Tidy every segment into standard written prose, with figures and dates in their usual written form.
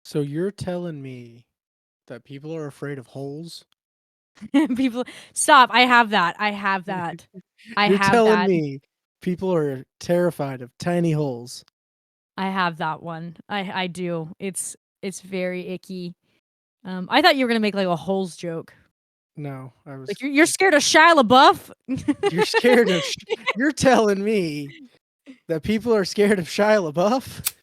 So you're telling me that people are afraid of holes? People, stop. I have that. I have that. I You're have telling that. me people are terrified of tiny holes? I have that one. I do. It's very icky. I thought you were gonna make like a holes joke. No, Like you're scared of Shia LaBeouf. you're scared of you're telling me that people are scared of Shia LaBeouf?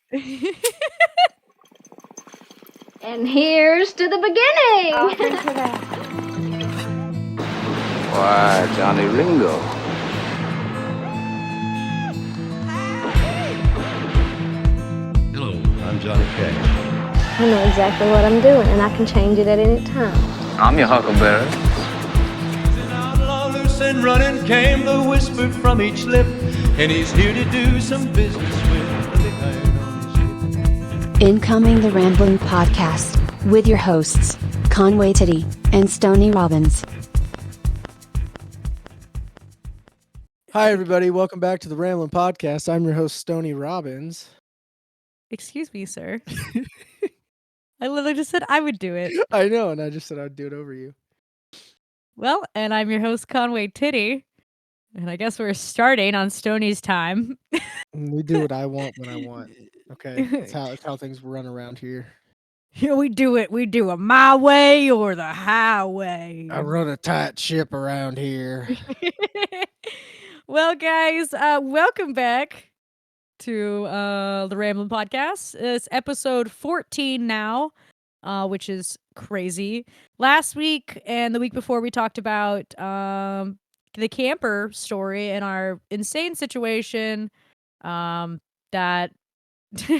And here's to the beginning. I'll drink to that. Why, Johnny Ringo. Hello, I'm Johnny Cash. I know exactly what I'm doing, and I can change it at any time. I'm your huckleberry. Outlaw loose and running came the whisper from each lip, and he's here to do some business with the big iron on his hip. Incoming the Ramblin podcast with your hosts, Conway Stoney and Stoney Robbins. Hi, everybody. Welcome back to the Ramblin podcast. I'm your host, Stoney Robbins. Excuse me, sir. I literally just said I would do it. I know, and I just said I'd do it over you. Well, and I'm your host, Conway Titty. And I guess we're starting on Stoney's time. We do what I want when I want. Okay, that's how things run around here. Here we do it. We do it my way or the highway. I run a tight ship around here. Well, guys, welcome back to the Ramblin podcast. It's episode 14 now, which is crazy. Last week and the week before, we talked about the camper story and our insane situation that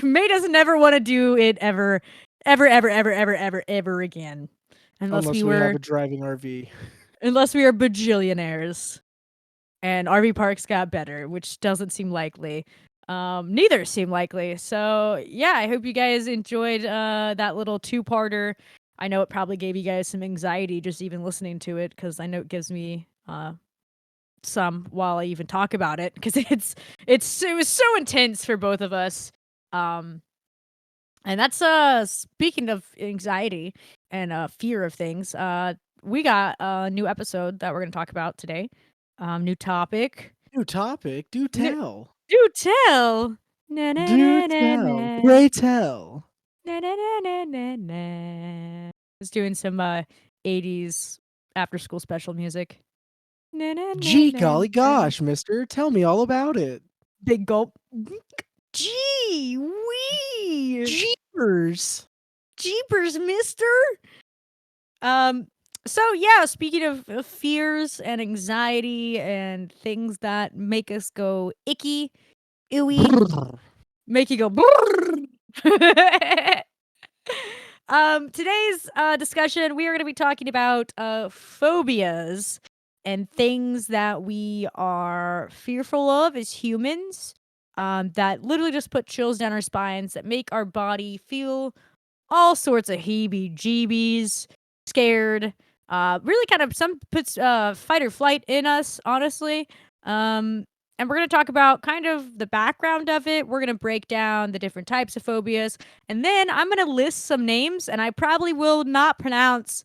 made us never want to do it ever again. Unless we have were a driving RV. unless we are bajillionaires. And RV parks got better, which doesn't seem likely. Neither seem likely. So yeah, I hope you guys enjoyed that little two-parter. I know it probably gave you guys some anxiety just even listening to it, because I know it gives me some while I even talk about it, because it was so intense for both of us. And that's speaking of anxiety and fear of things. We got a new episode that we're gonna talk about today. New topic. New topic? Do tell. Do tell. Na, na, Do na, na, tell. na. Pray tell. Na, na, na, na, na, na. I was doing some 80s after school special music. Na, na, na, Gee, na, golly na. gosh, mister. Tell me all about it. Big gulp. Gee wee. Jeepers. Jeepers, mister. So yeah, speaking of fears and anxiety and things that make us go icky, ooey, make you go brrr. Today's discussion, we are going to be talking about phobias and things that we are fearful of as humans, that literally just put chills down our spines, that make our body feel all sorts of heebie-jeebies, scared, really kind of some puts fight or flight in us, honestly. And we're going to talk about kind of the background of it. We're going to break down the different types of phobias. And then I'm going to list some names, and I probably will not pronounce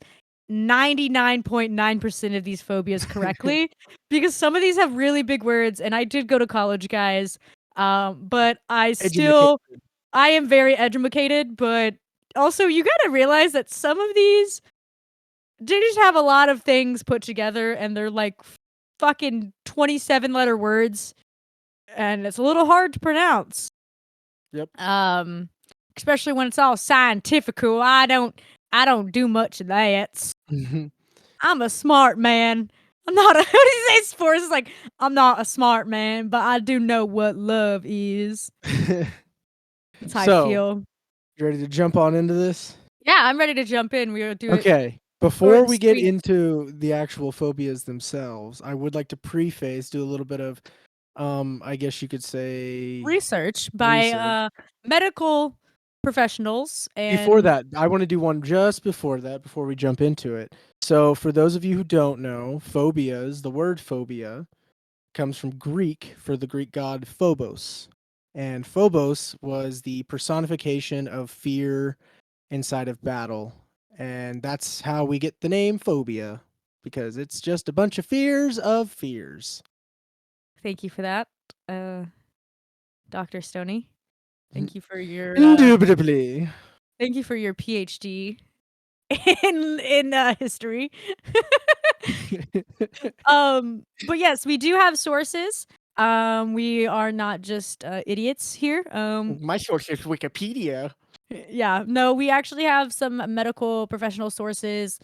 99.9% of these phobias correctly because some of these have really big words. And I did go to college, guys. But I am very educated, but also you got to realize that some of these, they just have a lot of things put together and they're like fucking 27-letter words, and it's a little hard to pronounce. Yep. Especially when it's all scientifical. I don't do much of that. I'm a smart man. I'm not a what do you say sports? It's like, I'm not a smart man, but I do know what love is. That's how I feel. You ready to jump on into this? Yeah, I'm ready to jump in. We're gonna do it. Okay. Before we get into the actual phobias themselves, I would like to do a little bit of, I guess you could say, research by medical professionals. And before that, I want to do one just before that, before we jump into it. So for those of you who don't know, phobias, the word phobia comes from Greek for the Greek god Phobos. And Phobos was the personification of fear inside of battle. And that's how we get the name Phobia, because it's just a bunch of fears of fears. Thank you for that, Dr. Stoney. Thank you for your Indubitably. thank you for your PhD in history. But yes, we do have sources. We are not just idiots here. My source is Wikipedia. Yeah, no, we actually have some medical professional sources.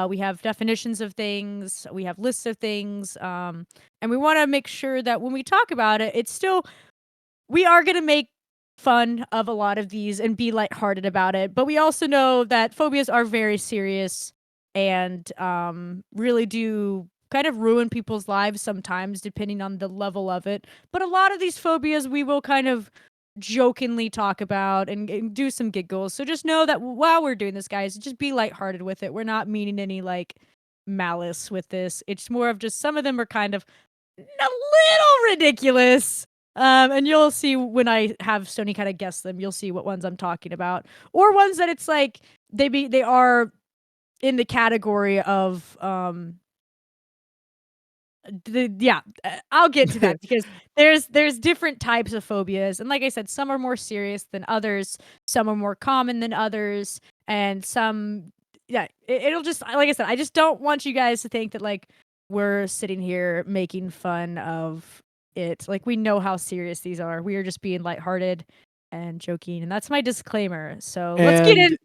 We have definitions of things. We have lists of things. And we want to make sure that when we talk about it, it's still we are going to make fun of a lot of these and be lighthearted about it. But we also know that phobias are very serious and really do kind of ruin people's lives sometimes, depending on the level of it. But a lot of these phobias we will kind of jokingly talk about and do some giggles. So just know that while we're doing this, guys, just be lighthearted with it. We're not meaning any malice with this. It's more of just some of them are kind of a little ridiculous. And you'll see when I have Stoney kind of guess them, you'll see what ones I'm talking about, or ones that it's like they are in the category of I'll get to that because there's different types of phobias, and like I said, some are more serious than others, some are more common than others, and some it'll just like I said, I just don't want you guys to think that we're sitting here making fun of it. Like, we know how serious these are. We are just being lighthearted and joking, and that's my disclaimer. So let's get in.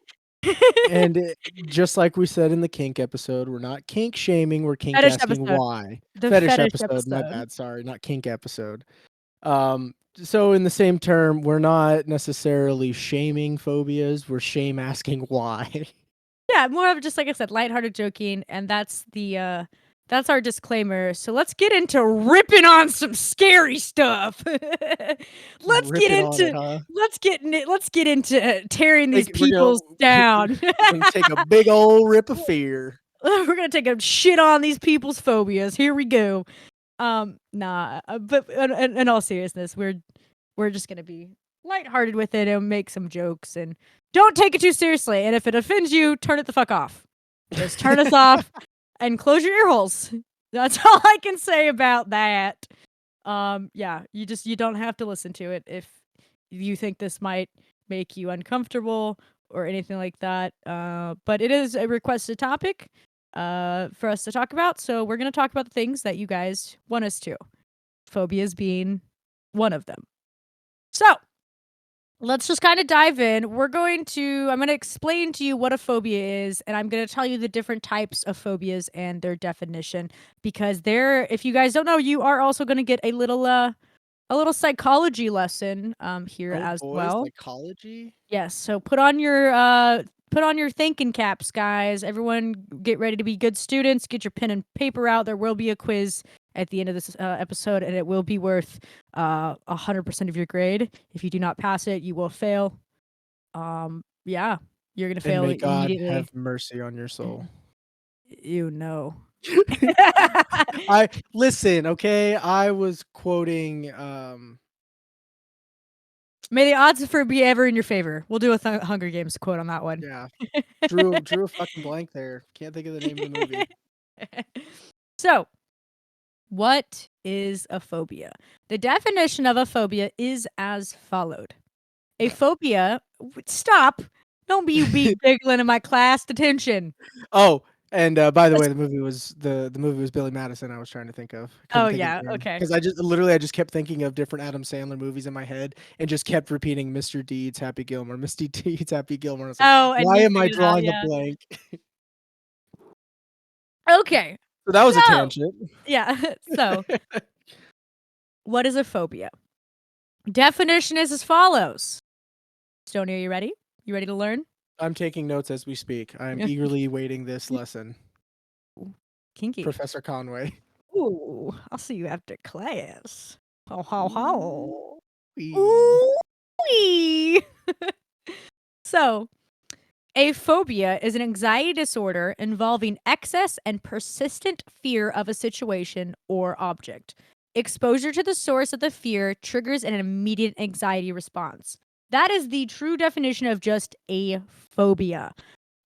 Just like we said in the kink episode, we're not kink shaming, we're kink Fetish asking episode. why. The Fetish fetish episode, my episode. bad, sorry, not kink episode. So in the same term, we're not necessarily shaming phobias, we're shame asking why. Yeah, more of just like I said, lighthearted joking, and that's our disclaimer. So let's get into ripping on some scary stuff. Let's get into tearing these peoples down. We're gonna take a big old rip of fear. We're gonna take a shit on these people's phobias. Here we go. But in all seriousness, we're just gonna be lighthearted with it and make some jokes and don't take it too seriously. And if it offends you, turn it the fuck off. Just turn us off and close your ear holes. That's all I can say about that. You don't have to listen to it if you think this might make you uncomfortable or anything like that. But it is a requested topic for us to talk about. So we're going to talk about the things that you guys want us to. Phobias being one of them. So let's just kind of dive in. I'm going to explain to you what a phobia is, and I'm going to tell you the different types of phobias and their definition, because if you guys don't know, you are also going to get a little psychology lesson here as well. Psychology? Yes, so put on your thinking caps, guys. Everyone get ready to be good students. Get your pen and paper out. There will be a quiz at the end of this episode, and it will be worth 100% of your grade. If you do not pass it, you will fail. You're gonna fail may God immediately. have mercy on your soul. You know. I listen, okay? I was quoting May the odds for be ever in your favor. We'll do a Hunger Games quote on that one. Yeah. Drew a fucking blank there. Can't think of the name of the movie. So, what is a phobia? The definition of a phobia is as followed. A phobia. Stop. Don't be giggling in my class. Detention. Oh, and by the way, the movie was Billy Madison. I was trying to think of. Okay. Because I just kept thinking of different Adam Sandler movies in my head and just kept repeating Mr. Deeds, Happy Gilmore, Mr. Deeds, Happy Gilmore. I was like, why am I drawing a blank? Okay. So that was a tangent. Yeah. So, what is a phobia? Definition is as follows. Stoney, are you ready? You ready to learn? I'm taking notes as we speak. I'm eagerly waiting this lesson. Kinky. Professor Conway. Ooh, I'll see you after class. Ho, ho, ho. Ooh-wee. So, a phobia is an anxiety disorder involving excess and persistent fear of a situation or object. Exposure to the source of the fear triggers an immediate anxiety response. that is the true definition of just a phobia.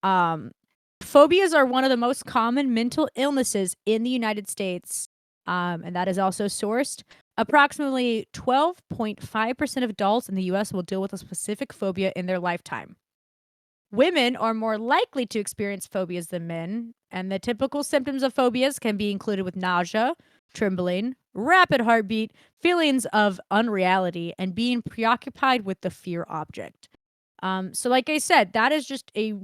Phobias are one of the most common mental illnesses in the United States, and that is also sourced. Approximately 12.5% of adults in the U.S. will deal with a specific phobia in their lifetime. Women are more likely to experience phobias than men, and the typical symptoms of phobias can be included with nausea, trembling, rapid heartbeat, feelings of unreality, and being preoccupied with the fear object. So like I said, that is just a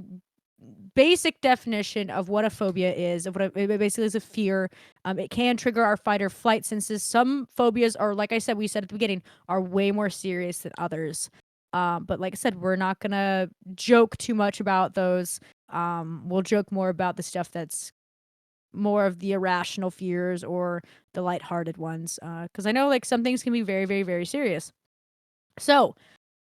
basic definition of what a phobia is, of what it basically is a fear. It can trigger our fight or flight senses. Some phobias are, like I said, we said at the beginning, are way more serious than others. But like I said, we're not gonna joke too much about those. We'll joke more about the stuff that's more of the irrational fears or the lighthearted ones. Because I know like some things can be very, very, very serious. So,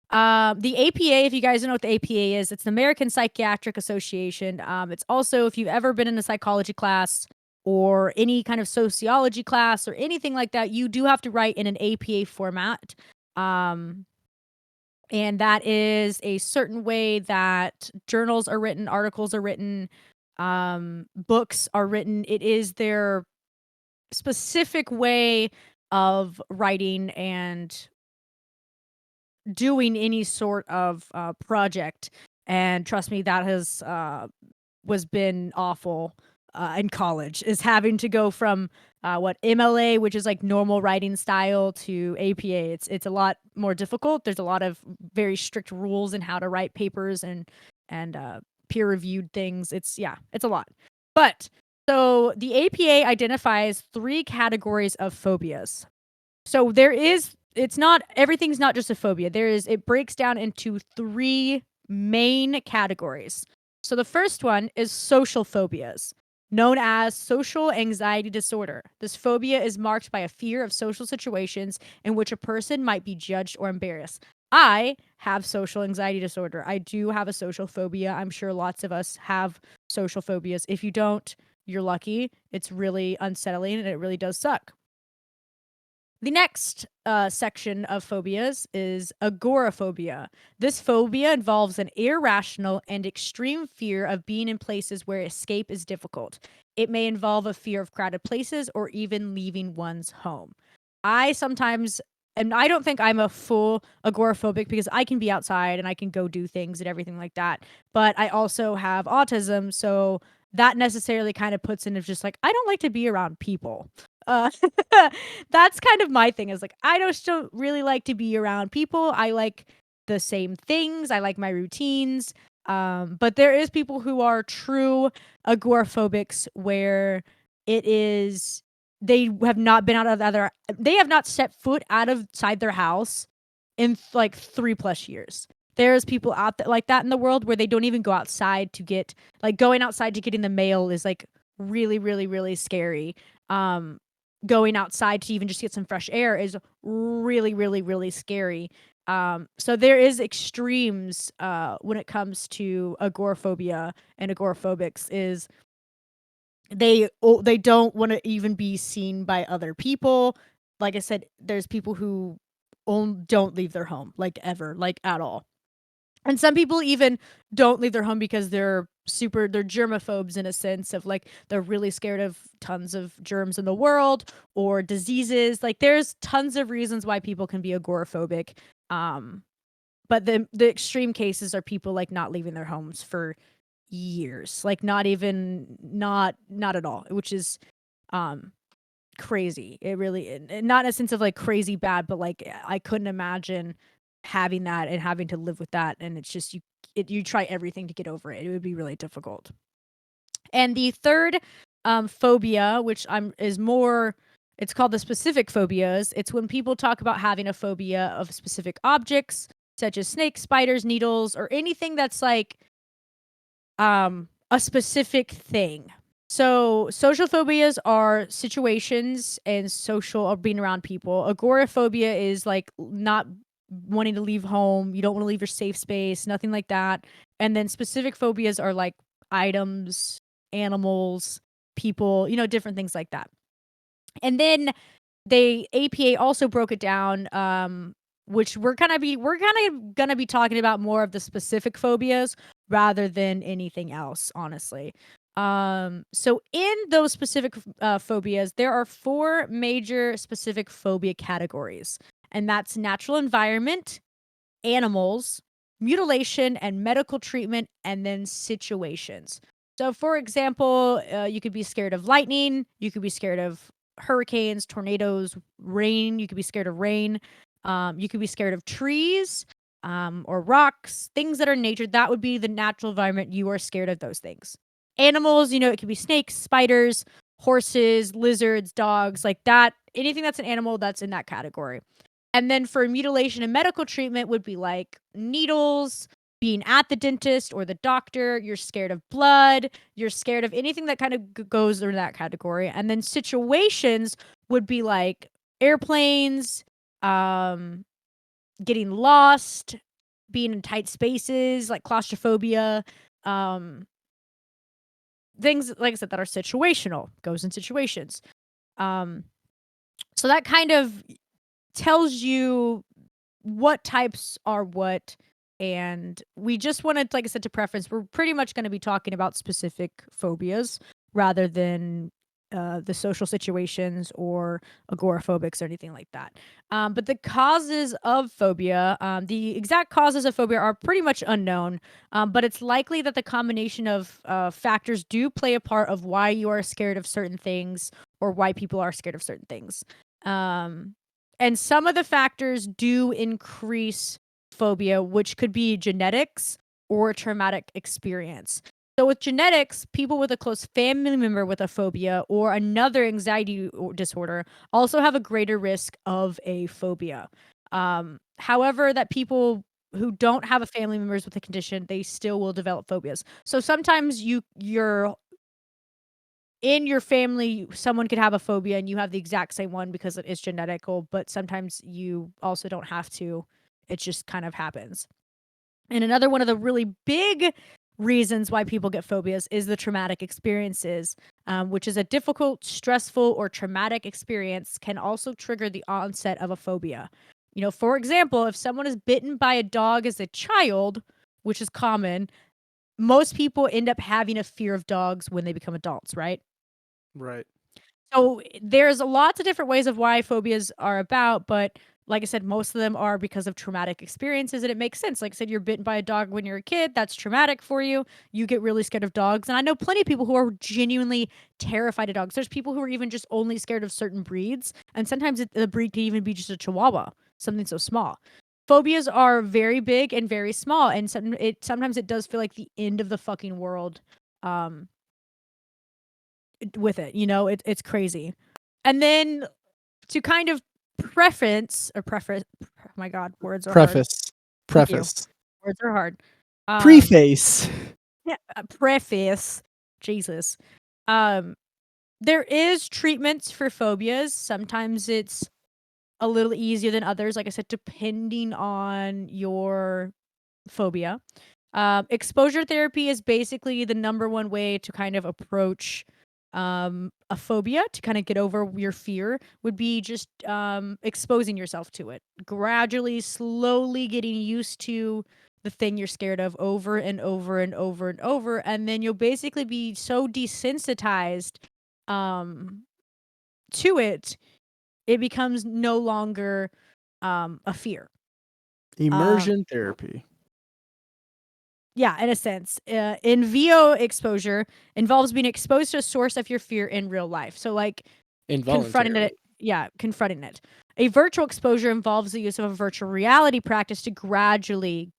the APA, if you guys don't know what the APA is, it's the American Psychiatric Association. It's also, if you've ever been in a psychology class or any kind of sociology class or anything like that, you do have to write in an APA format. And that is a certain way that journals are written, articles are written, books are written. It is their specific way of writing and doing any sort of project. And trust me, that has was been awful in college, is having to go from what MLA, which is like normal writing style, to APA. It's a lot more difficult. There's a lot of very strict rules in how to write papers and peer reviewed things. It's a lot. But so the APA identifies 3 categories of phobias. So it's not, everything's not just a phobia. It breaks down into 3 main categories. So the first one is social phobias, known as social anxiety disorder. This phobia is marked by a fear of social situations in which a person might be judged or embarrassed. I have social anxiety disorder. I do have a social phobia. I'm sure lots of us have social phobias. If you don't, you're lucky. It's really unsettling and it really does suck. The next section of phobias is agoraphobia. This phobia involves an irrational and extreme fear of being in places where escape is difficult. It may involve a fear of crowded places or even leaving one's home. I sometimes, and I don't think I'm a full agoraphobic because I can be outside and I can go do things and everything like that. But I also have autism, so that necessarily kind of puts in of just like, I don't like to be around people. Uh, that's kind of my thing, is like, I just don't really like to be around people. I like the same things. I like my routines. But there is people who are true agoraphobics where it is, they have not been they have not set foot outside their house in like 3+ years. There's people out there like that in the world where they don't even go outside to get, like, going outside to getting the mail is like really, really, really scary. Going outside to even just get some fresh air is really, really, really scary. So there is extremes when it comes to agoraphobia, and agoraphobics is they don't want to even be seen by other people. Like I said, there's people who don't leave their home, like, ever, like, at all. And some people even don't leave their home because they're germaphobes, in a sense of like they're really scared of tons of germs in the world or diseases. Like, there's tons of reasons why people can be agoraphobic. But the extreme cases are people like not leaving their homes for years, like not at all, which is crazy. It really, and not in a sense of like crazy bad, but like I couldn't imagine having that and having to live with that, and it's just you try everything to get over it. It would be really difficult. And the third phobia, which is more, it's called the specific phobias. It's when people talk about having a phobia of specific objects such as snakes, spiders, needles, or anything that's like a specific thing. So social phobias are situations and social, or being around people. Agoraphobia is like not wanting to leave home. You don't want to leave your safe space, nothing like that. And then specific phobias are like items, animals, people, different things like that. And then APA also broke it down which we're kind of gonna be talking about more of the specific phobias rather than anything else, honestly. So in those specific phobias, there are 4 major specific phobia categories, and that's natural environment, animals, mutilation and medical treatment, and then situations. So, for example, you could be scared of lightning, you could be scared of hurricanes, tornadoes, rain, you could be scared of rain, you could be scared of trees or rocks, things that are nature. That would be the natural environment. You are scared of those things. Animals, it could be snakes, spiders, horses, lizards, dogs, like that. Anything that's an animal, that's in that category. And then for mutilation and medical treatment would be like needles, being at the dentist or the doctor. You're scared of blood. You're scared of anything that kind of goes in that category. And then situations would be like airplanes, getting lost, being in tight spaces, like claustrophobia, things like I said that are situational, goes in situations. So that kind of tells you what types are what. And we just wanted, like I said, to preference, we're pretty much going to be talking about specific phobias rather than the social situations or agoraphobics or anything like that. But the causes of phobia, the exact causes of phobia are pretty much unknown, but it's likely that the combination of factors do play a part of why you are scared of certain things or why people are scared of certain things. And some of the factors do increase phobia, which could be genetics or traumatic experience. So with genetics, people with a close family member with a phobia or another anxiety disorder also have a greater risk of a phobia. However, that people who don't have a family members with a condition, they still will develop phobias. So sometimes you're in your family, someone could have a phobia and you have the exact same one because it is genetical, but sometimes you also don't have to. It just kind of happens. And another one of the really big reasons why people get phobias is the traumatic experiences, which is a difficult, stressful, or traumatic experience can also trigger the onset of a phobia. For example, if someone is bitten by a dog as a child, which is common, most people end up having a fear of dogs when they become adults, right? Right. So there's lots of different ways of why phobias are about, but like I said, most of them are because of traumatic experiences, and it makes sense. Like I said, you're bitten by a dog when you're a kid. That's traumatic for you. You get really scared of dogs. And I know plenty of people who are genuinely terrified of dogs. There's people who are even just only scared of certain breeds. And sometimes the breed can even be just a chihuahua, something so small. Phobias are very big and very small. And sometimes it does feel like the end of the fucking world. With it, it's crazy. And then to kind of preference, oh my god, words are hard. Thank you. Preface. Words are hard. Preface. Yeah, preface. Jesus. There is treatments for phobias. Sometimes it's a little easier than others, like I said, depending on your phobia. Exposure therapy is basically the number one way to kind of approach a phobia, to kind of get over your fear, would be just exposing yourself to it, gradually, slowly getting used to the thing you're scared of over and over and over and over, and then you'll basically be so desensitized to it, it becomes no longer a fear. Immersion therapy. Yeah, in a sense. In VO exposure involves being exposed to a source of your fear in real life. So like confronting Involuntary. it. Yeah, confronting it. A virtual exposure involves the use of a virtual reality practice to gradually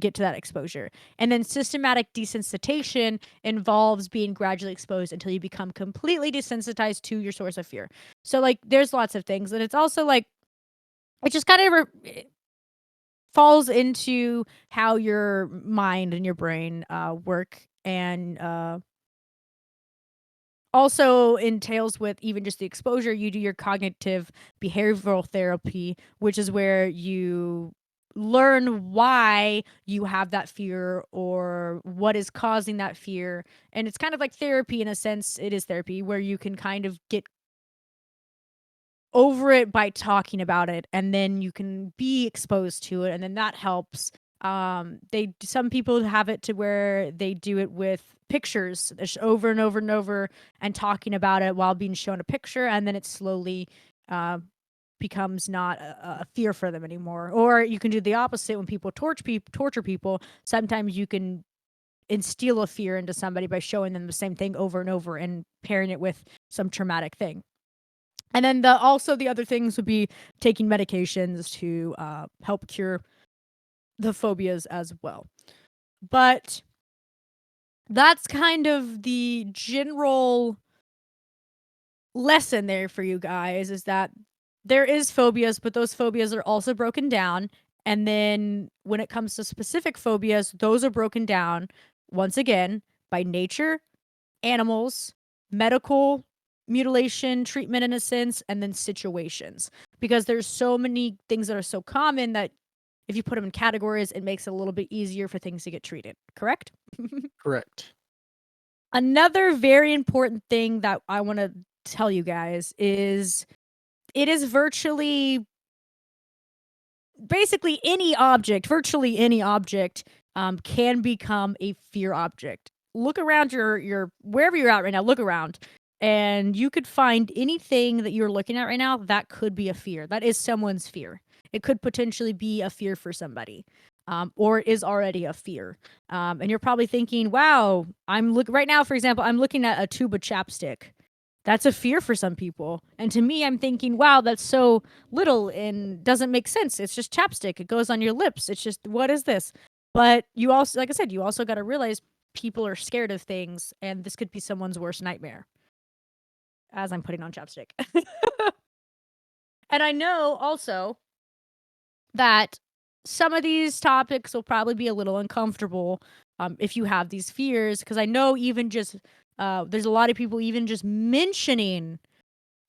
get to that exposure. And then systematic desensitization involves being gradually exposed until you become completely desensitized to your source of fear. So like there's lots of things. And it's also like it just kind of falls into how your mind and your brain work, and also entails with even just the exposure. You do your cognitive behavioral therapy, which is where you learn why you have that fear or what is causing that fear. And it's kind of like therapy in a sense. It is therapy where you can kind of get over it by talking about it, and then you can be exposed to it, and then that helps. Some people have it to where they do it with pictures over and over and over and talking about it while being shown a picture, and then it slowly becomes not a fear for them anymore. Or you can do the opposite when people torture people. Sometimes you can instill a fear into somebody by showing them the same thing over and over and pairing it with some traumatic thing. And then also the other things would be taking medications to help cure the phobias as well. But that's kind of the general lesson there for you guys, is that there is phobias, but those phobias are also broken down. And then when it comes to specific phobias, those are broken down once again by nature, animals, medical mutilation, treatment in a sense, and then situations. Because there's so many things that are so common that if you put them in categories, it makes it a little bit easier for things to get treated. Correct? Correct. Another very important thing that I want to tell you guys is it is virtually basically virtually any object can become a fear object. Look around your wherever you're at right now, look around, and you could find anything that you're looking at right now that could be a fear. That is someone's fear. It could potentially be a fear for somebody, or is already a fear. And you're probably thinking, wow, right now, for example, I'm looking at a tube of chapstick. That's a fear for some people. And to me, I'm thinking, wow, that's so little and doesn't make sense. It's just chapstick. It goes on your lips. It's just, what is this? But you also, like I said, you also got to realize people are scared of things, and this could be someone's worst nightmare. As I'm putting on chapstick. And I know also that some of these topics will probably be a little uncomfortable if you have these fears, because I know even just there's a lot of people even just mentioning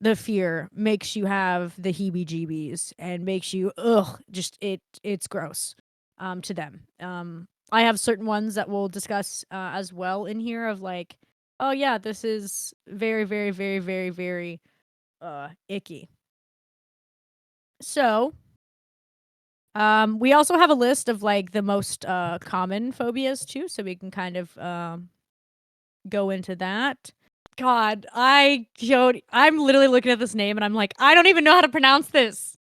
the fear makes you have the heebie-jeebies and makes you it's gross to them. I have certain ones that we'll discuss as well in here of like, oh yeah, this is very, very, very, very, very icky. So we also have a list of like the most common phobias too, so we can kind of go into that. God, I'm literally looking at this name and I'm like, I don't even know how to pronounce this.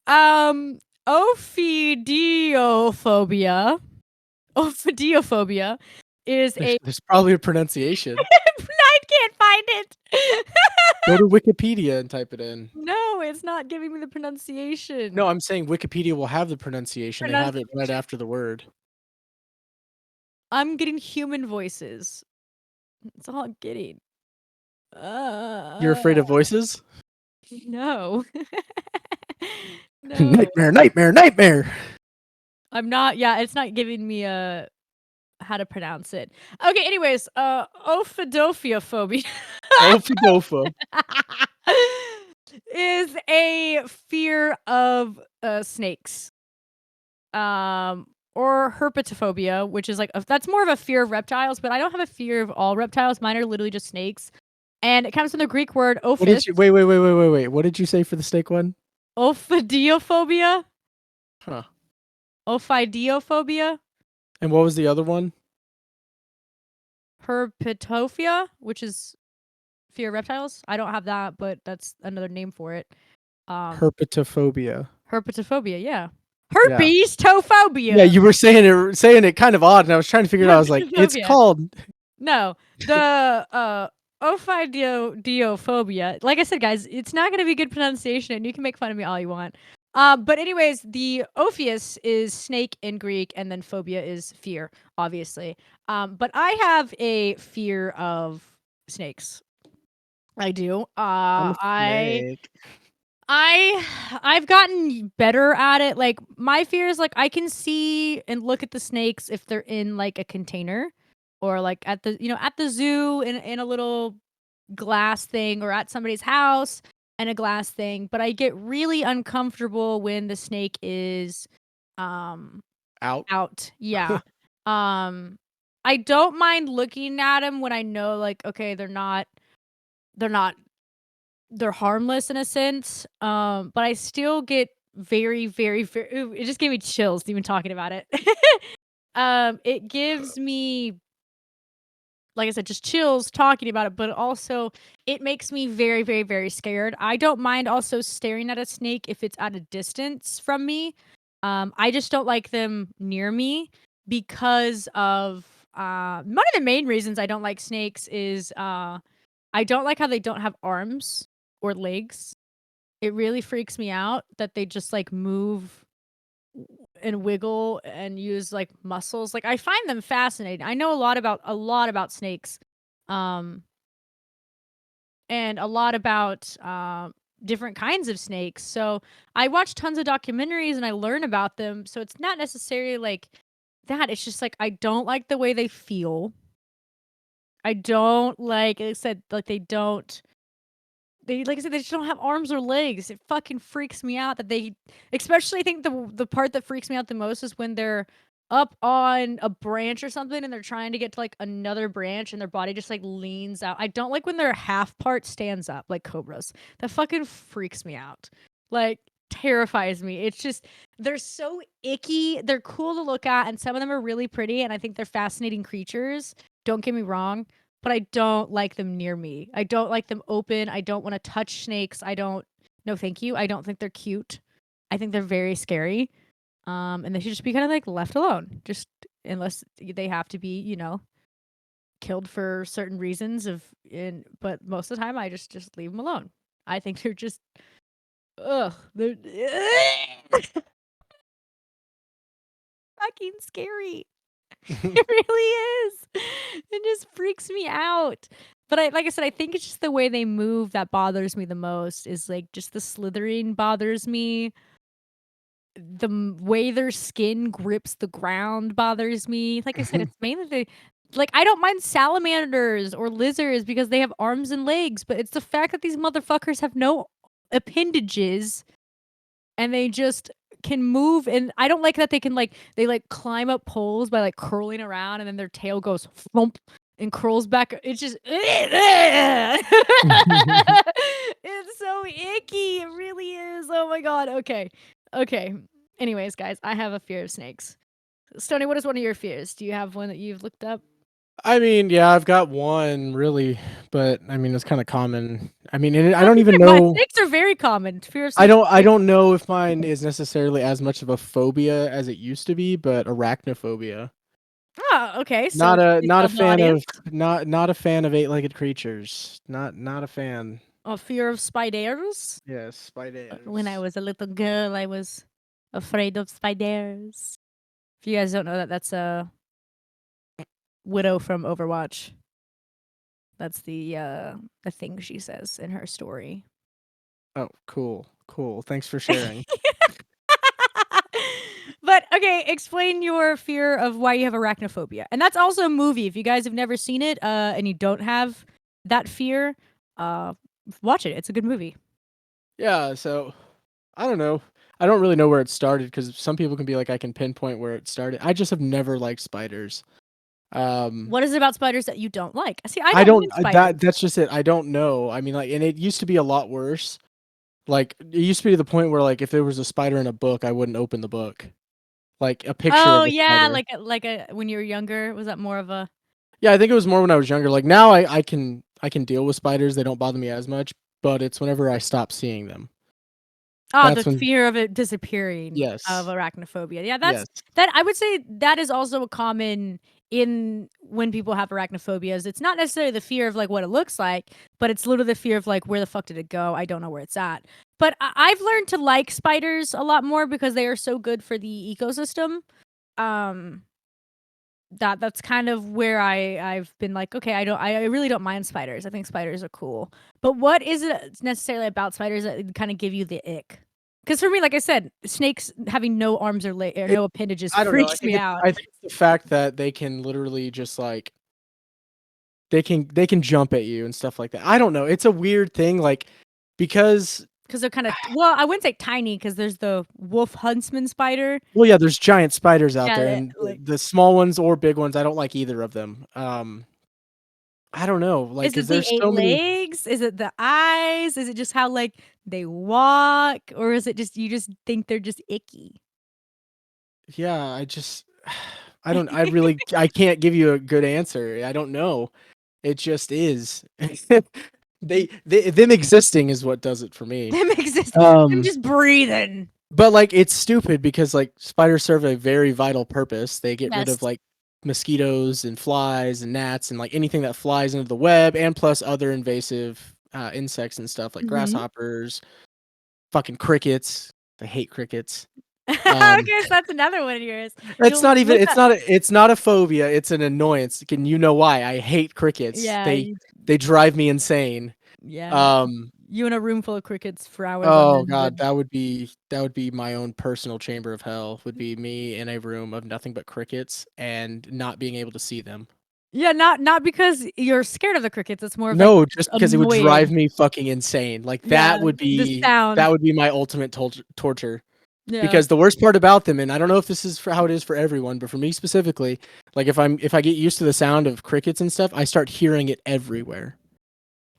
Ophidiophobia. Ophidiophobia is There's probably a pronunciation. I can't find it. Go to Wikipedia and type it in. No, it's not giving me the pronunciation. No, I'm saying Wikipedia will have the pronunciation. They have it right after the word. I'm getting human voices. That's all I'm getting. You're afraid of voices? No. No. Nightmare. I'm not. Yeah, it's not giving me how to pronounce it. Okay, anyways, ophidiophobia. Ophidophobia. Is a fear of snakes. Or herpetophobia, which is like that's more of a fear of reptiles, but I don't have a fear of all reptiles. Mine are literally just snakes. And it comes from the Greek word ophis. Wait. What did you say for the snake one? Ophidiophobia. Huh. Ophidiophobia. And what was the other one? Herpetophobia, which is fear of reptiles. I don't have that, but that's another name for it. Herpetophobia. Herpetophobia, yeah. Herpes-tophobia. Yeah, you were saying it kind of odd, and I was trying to figure it out. I was like, it's called. No, the ophidiophobia. Like I said, guys, it's not going to be good pronunciation, and you can make fun of me all you want. But anyways, the ophius is snake in Greek, and then phobia is fear, obviously. But I have a fear of snakes. I do. I'm a snake. I've gotten better at it. Like my fear is like I can see and look at the snakes if they're in like a container or like at the zoo in a little glass thing, or at somebody's house and a glass thing. But I get really uncomfortable when the snake is out. Yeah. I don't mind looking at them when I know like, okay, they're not they're harmless in a sense. But I still get very, very, very. Ooh, it just gave me chills even talking about it. It gives me, like I said, just chills talking about it, but also it makes me very, very, very scared. I don't mind also staring at a snake if it's at a distance from me. I just don't like them near me because of one of the main reasons I don't like snakes is I don't like how they don't have arms or legs. It really freaks me out that they just like move and wiggle and use like muscles. Like I find them fascinating. I know a lot about snakes. Um and a lot about different kinds of snakes. So I watch tons of documentaries and I learn about them. So it's not necessarily like that. It's just like I don't like the way they feel. I don't like I said like they like I said, they just don't have arms or legs. It fucking freaks me out that they especially I think the part that freaks me out the most is when they're up on a branch or something and they're trying to get to like another branch and their body just like leans out. I don't like when their half part stands up like cobras. That fucking freaks me out. Like terrifies me. It's just they're so icky. They're cool to look at and some of them are really pretty and I think they're fascinating creatures. Don't get me wrong, but I don't like them near me. I don't like them open. I don't want to touch snakes. No, thank you. I don't think they're cute. I think they're very scary. And they should just be kind of like left alone. Just unless they have to be, killed for certain reasons but most of the time I just leave them alone. I think they're just they're fucking scary. It really is. It just freaks me out. But like I said, I think it's just the way they move that bothers me the most is like just the slithering bothers me. Way their skin grips the ground bothers me. Like I said, it's mainly like I don't mind salamanders or lizards because they have arms and legs, but it's the fact that these motherfuckers have no appendages and they just can move and I don't like that they like climb up poles by like curling around and then their tail goes flump and curls back. It's just it's so icky. It really is. Oh my god. Okay. Okay. Anyways, guys, I have a fear of snakes. Stoney, what is one of your fears? Do you have one that you've looked up? I mean, yeah, I've got one really, but I mean, it's kind of common. I mean, and I don't even My know. snakes are very common. Fear of I snakes. don't know if mine is necessarily as much of a phobia as it used to be, but arachnophobia. Oh, okay. So Not a please not tell a the fan audience. of not a fan of eight-legged creatures. Not a fan. A fear of spiders. Yes, spiders. When I was a little girl, I was afraid of spiders. If you guys don't know that, that's a widow from Overwatch. That's the thing she says in her story. Oh, cool. Thanks for sharing. But okay, explain your fear of why you have arachnophobia. And that's also a movie. If you guys have never seen it, and you don't have that fear, watch it. It's a good movie. Yeah, so I don't know. I don't really know where it started because some people can be like, I can pinpoint where it started. I just have never liked spiders. What is it about spiders that you don't like? See, I I don't don't mind spiders. that's just it. I don't know. I mean, like, and it used to be a lot worse. Like, it used to be to the point where, like, if there was a spider in a book, I wouldn't open the book. Like, a picture Oh of a yeah, spider. like a when you were younger, was that more of a Yeah, I think it was more when I was younger. Like, now I can deal with spiders. They don't bother me as much, but it's whenever I stop seeing them. the That's when fear of it disappearing of yes. arachnophobia. Yeah, Yes. that I would say that is also a common in when people have arachnophobias. It's not necessarily the fear of like what it looks like, but it's literally the fear of like where the fuck did it go? I don't know where it's at. But I've learned to like spiders a lot more because they are so good for the ecosystem. Um that's kind of where I've been like, okay, I really don't mind spiders. I think spiders are cool. But what is it necessarily about spiders that kind of give you the ick? Because for me, like I said, snakes having no arms or It no appendages I don't know. freaks me out. I think it's the fact that they can literally just, like they can jump at you and stuff like that. I don't know. It's a weird thing, like, because Because they're kind of well, I wouldn't say tiny because there's the wolf huntsman spider. well, yeah, there's giant spiders out Yeah, there, and the small ones or big ones, I don't like either of them. I don't know. Like, Is it 'cause the there's 8 so many. legs? Is it the eyes? Is it just how, like, they walk? Or is it just you just think they're just icky? Yeah, I just I don't I really I can't give you a good answer. I don't know. It just is. They them existing is what does it for me. Them exist them Um, just breathing. but, like, it's stupid because, like, spiders serve a very vital purpose. They get rid of, Yes. like, mosquitoes and flies and gnats and, like, anything that flies into the web and plus other invasive, insects and stuff like Mhm. grasshoppers, fucking crickets. I hate crickets. Okay, so that's another one of yours. It's You'll not even look up it's not a phobia, it's an annoyance. Can you know why? I hate crickets. Yeah, They drive me insane. yeah. Um, You in a room full of crickets for hours on oh end god, would that would be my own personal chamber of hell, would be me in a room of nothing but crickets and not being able to see them. Yeah, not because you're scared of the crickets, it's more of, like, No, just just because it would drive annoying. me fucking insane. Like, Yeah, the that sound. would be my ultimate torture. Yeah. Because the worst part about them, and I don't know if this is for how it is for everyone, but for me specifically, like if I get used to the sound of crickets and stuff, I start hearing it everywhere.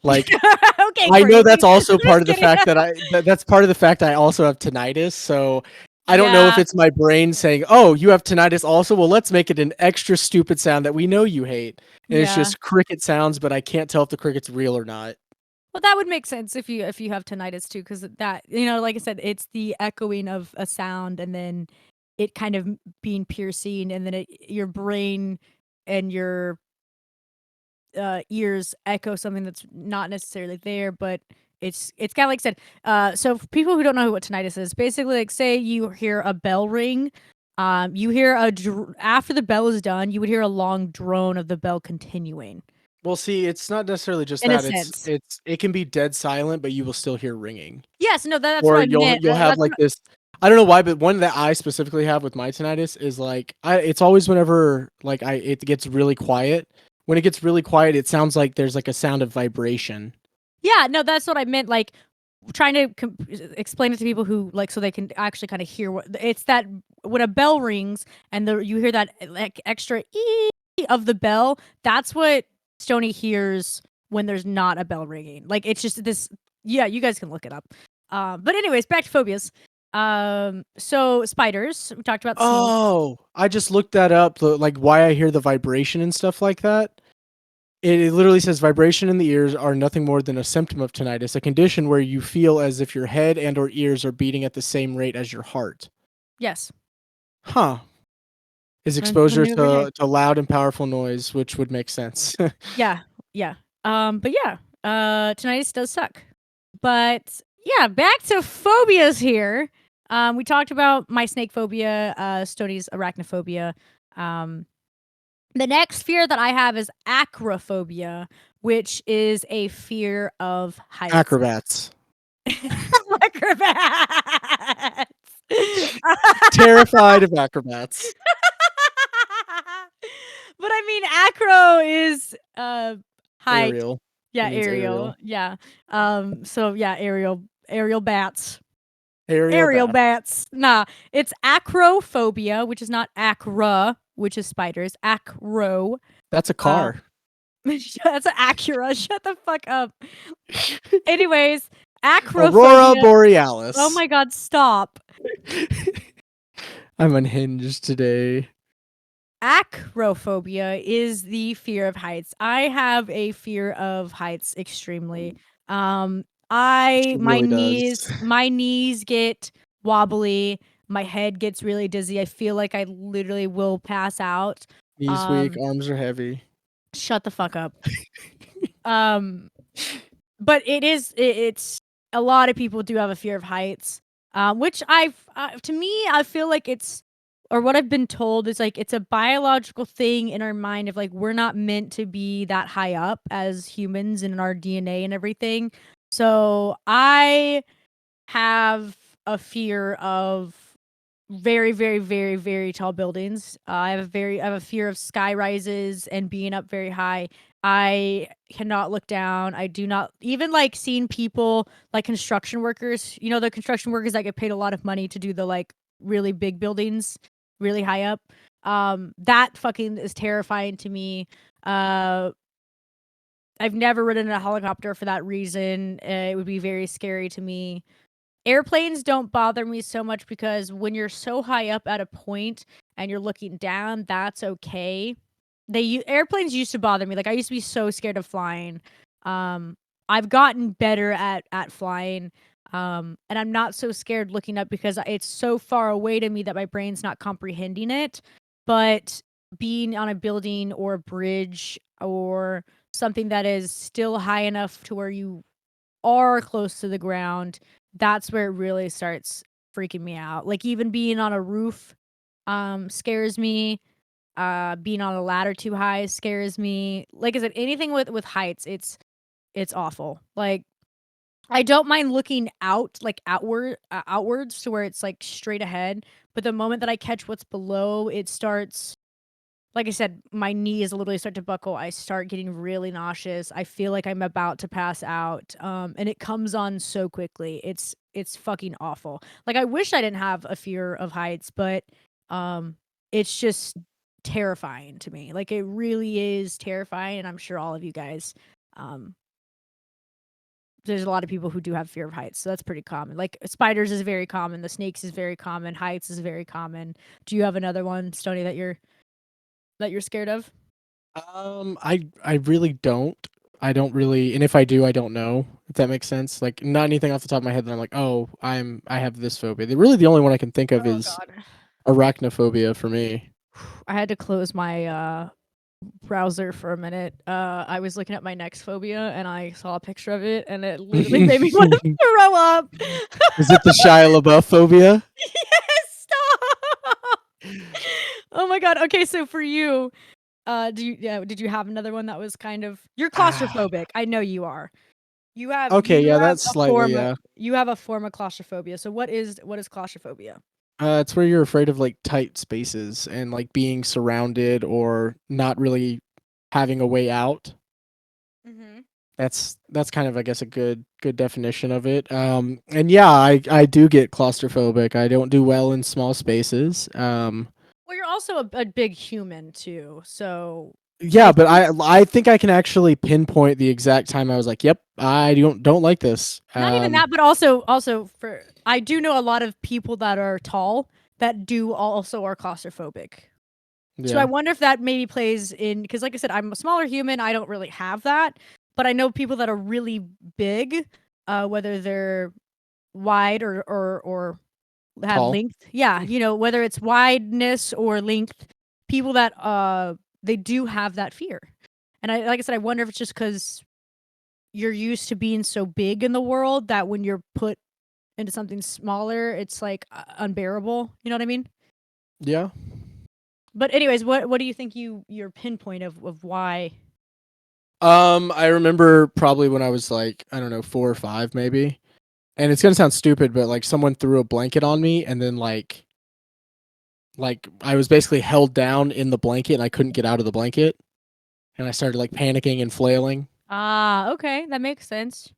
Like Okay, I know crazy. that's also part Just of the kidding. fact that that's part of the fact I also have tinnitus. So I don't know if Yeah. it's my brain saying, "Oh, you have tinnitus also. Well, let's make it an extra stupid sound that we know you hate." And it's Yeah. just cricket sounds, but I can't tell if the cricket's real or not. Well, that would make sense if you have tinnitus too, because that like I said, it's the echoing of a sound and then it kind of being piercing, and then your brain and your ears echo something that's not necessarily there, but it's kind of like I said. So for people who don't know what tinnitus is, basically, like say you hear a bell ring, you hear after the bell is done, you would hear a long drone of the bell continuing. Well, see, it's not necessarily just In a that. sense. It can be dead silent, but you will still hear ringing. Yes, no, that's what Or I meant. you'll have That's like what, this. I don't know why, but one that I specifically have with my tinnitus is like it's always whenever like it gets really quiet. When it gets really quiet, it sounds like there's like a sound of vibration. yeah, no, that's what I meant. Like trying to explain it to people who like so they can actually kind of hear what it's that when a bell rings and you hear that like extra ee of the bell. That's what Stony hears when there's not a bell ringing. Like it's just this. Yeah, you guys can look it up. But anyways, back to phobias. So spiders. We talked about snakes. Oh, I just looked that up. Like why I hear the vibration and stuff like that. It literally says vibration in the ears are nothing more than a symptom of tinnitus, a condition where you feel as if your head and or ears are beating at the same rate as your heart. Yes. Huh. Is Learn exposure new every day. to loud and powerful noise, which would make sense. Yeah, yeah. But yeah, tinnitus does suck. But yeah, back to phobias here. We talked about my snake phobia, Stoney's arachnophobia. The next fear that I have is acrophobia, which is a fear of heights. Acrobats. Acrobats. Terrified of acrobats. But I mean, acro is height. Ariel. Yeah, It means aerial. Yeah. So yeah, aerial bats. Ariel Aerial bat. bats. Nah, it's acrophobia, which is not acra, which is spiders. Acro. That's a car. That's an Acura. Shut the fuck up. Anyways, Aurora acrophobia. Borealis. Oh my god, stop. I'm unhinged today. Acrophobia is the fear of heights. I have a fear of heights extremely. She really does. My knees get wobbly, my head gets really dizzy. I feel like I literally will pass out. Knees weak, arms are heavy. Shut the fuck up. But it's a lot of people do have a fear of heights. Which to me, I feel like or what I've been told is like it's a biological thing in our mind of like we're not meant to be that high up as humans and in our DNA and everything. So I have a fear of very, very, very, very tall buildings. I have a fear of sky rises and being up very high. I cannot look down. I do not even like seeing people like construction workers. You know, the construction workers that get paid a lot of money to do the like really big buildings, really high up. That fucking is terrifying to me. I've never ridden a helicopter for that reason. It would be very scary to me. Airplanes don't bother me so much because when you're so high up at a point and you're looking down, that's okay. Airplanes used to bother me. Like I used to be so scared of flying. I've gotten better at flying. And I'm not so scared looking up because it's so far away to me that my brain's not comprehending it. But being on a building or a bridge or something that is still high enough to where you are close to the ground, that's where it really starts freaking me out. Like even being on a roof scares me. Being on a ladder too high scares me. Like I said, anything with heights, it's awful. Like I don't mind looking out, like outwards to where it's like straight ahead, but the moment that I catch what's below, it starts, like I said, my knees literally start to buckle. I start getting really nauseous. I feel like I'm about to pass out. And it comes on so quickly. It's fucking awful. Like I wish I didn't have a fear of heights, but it's just terrifying to me. Like it really is terrifying, and I'm sure all of you guys there's a lot of people who do have fear of heights, so that's pretty common. Like spiders is very common, the snakes is very common, heights is very common. Do you have another one, Stony, that you're scared of? I really don't. I don't really, and if I do, I don't know if that makes sense. Like not anything off the top of my head that I'm like, oh, I have this phobia. Really, the only one I can think of Oh is god. arachnophobia for me. I had to close my browser for a minute. I was looking at my next phobia and I saw a picture of it and it literally made me want to throw up. Is it the Shia LaBeouf phobia? Yes, stop. Oh my god. Okay, so for you, did you have another one that was kind of, you're claustrophobic. I know you are. Okay, You yeah, have that's a slightly, form of, yeah. you have a form of claustrophobia. So what is claustrophobia? It's where you're afraid of like tight spaces and like being surrounded or not really having a way out. Mm-hmm. That's kind of, I guess, a good definition of it. And yeah, I do get claustrophobic. I don't do well in small spaces. Well, you're also a big human too, so Yeah, I but think I think I can actually pinpoint the exact time I was like, "Yep, I don't like this." not even that, but also for I do know a lot of people that are tall that do also are claustrophobic. So I Yeah, wonder if that maybe plays in, because like I said, I'm a smaller human. I don't really have that, but I know people that are really big, whether they're wide or have tall. length. Yeah, whether it's wideness or length, people that they do have that fear. And I like I said, I wonder if it's just because you're used to being so big in the world that when you're put into something smaller, it's like unbearable. You know what I mean? Yeah. But anyways, what do you think your pinpoint of why? I remember probably when I was like, I don't know, 4 or 5 maybe. And it's gonna sound stupid, but like someone threw a blanket on me and then like I was basically held down in the blanket and I couldn't get out of the blanket. And I started like panicking and flailing. Ah, okay, that makes sense.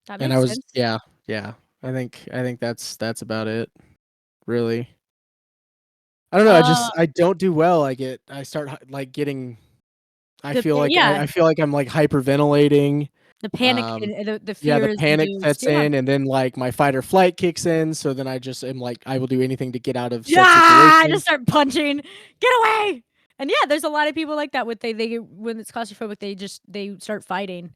That And I makes was, sense. yeah, yeah. I think that's about it, really. I don't know, Uh, I don't do well. I start like getting, yeah, I feel like I'm like hyperventilating. the panic Um, and the yeah, the fear is panic induced. sets Yeah. in, and then like my fight or flight kicks in. So then I just am like, I will do anything to get out of Yeah, said I just situation. start punching. Get away! And yeah, there's a lot of people like that. With they when it's claustrophobic, they start fighting.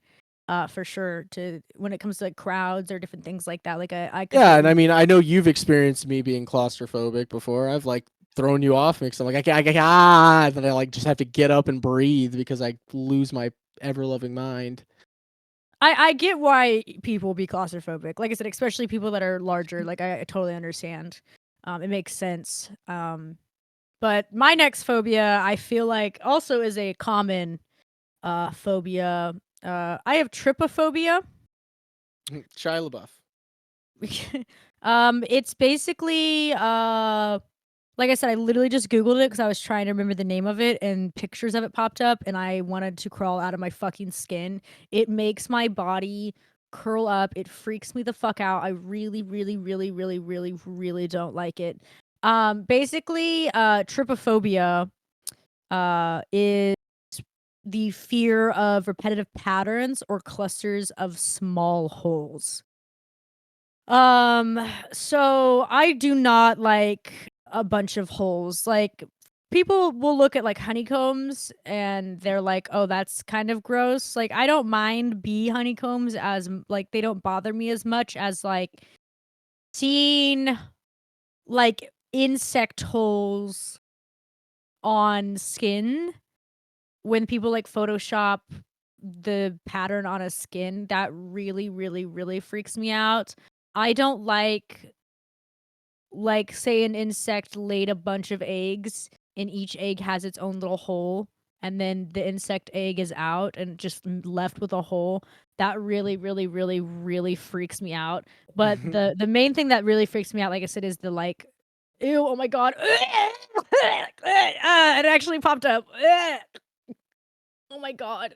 For sure. To when it comes to like crowds or different things like that. Like I Yeah, and completely I get mean, it. I know you've experienced me being claustrophobic before. I've like thrown you off because I'm like, and then I like just have to get up and breathe because I lose my ever loving mind. I get why people be claustrophobic. Like I said, especially people that are larger. Like I totally understand. It makes sense. But my next phobia, I feel like also is a common phobia. I have trypophobia. Shia LaBeouf. It's basically like I said, I literally just Googled it because I was trying to remember the name of it and pictures of it popped up and I wanted to crawl out of my fucking skin. It makes my body curl up. It freaks me the fuck out. I really, really, really, really, really, really don't like it. Basically, trypophobia is the fear of repetitive patterns or clusters of small holes. So I do not like a bunch of holes. Like people will look at like honeycombs and they're like, "Oh, that's kind of gross." Like I don't mind bee honeycombs like they don't bother me as much as like seeing like insect holes on skin when people like Photoshop the pattern on a skin. That really, really, really freaks me out. I don't like say an insect laid a bunch of eggs and each egg has its own little hole and then the insect egg is out and just left with a hole. That really, really, really, really freaks me out. But the main thing that really freaks me out, like I said, is the like, ew, oh my god. It actually popped up. Oh my god.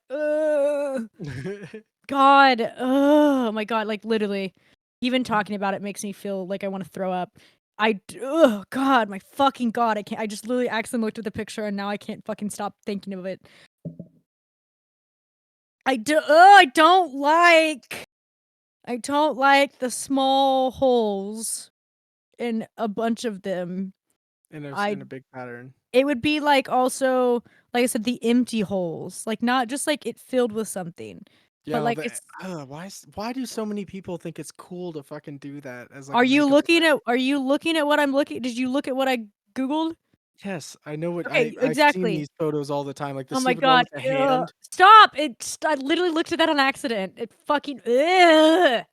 God. Oh my god. Like literally, even talking about it makes me feel like I want to throw up. Oh god, my fucking god. I can't. I just literally accidentally looked at the picture and now I can't fucking stop thinking of it. I don't like. I don't like the small holes in a bunch of them. in I a big pattern. It would be like also, like I said, the empty holes. Like not just like it filled with something. Yeah, But like it's why do so many people think it's cool to fucking do that as like Are a you makeup looking effect? at what I'm looking Did you look at what I Googled? Yes, I know what Okay, I've seen exactly. these photos all the time, like the Oh my stupid one god. with the Ugh. hand. Stop! I literally looked at that on accident. It fucking ugh.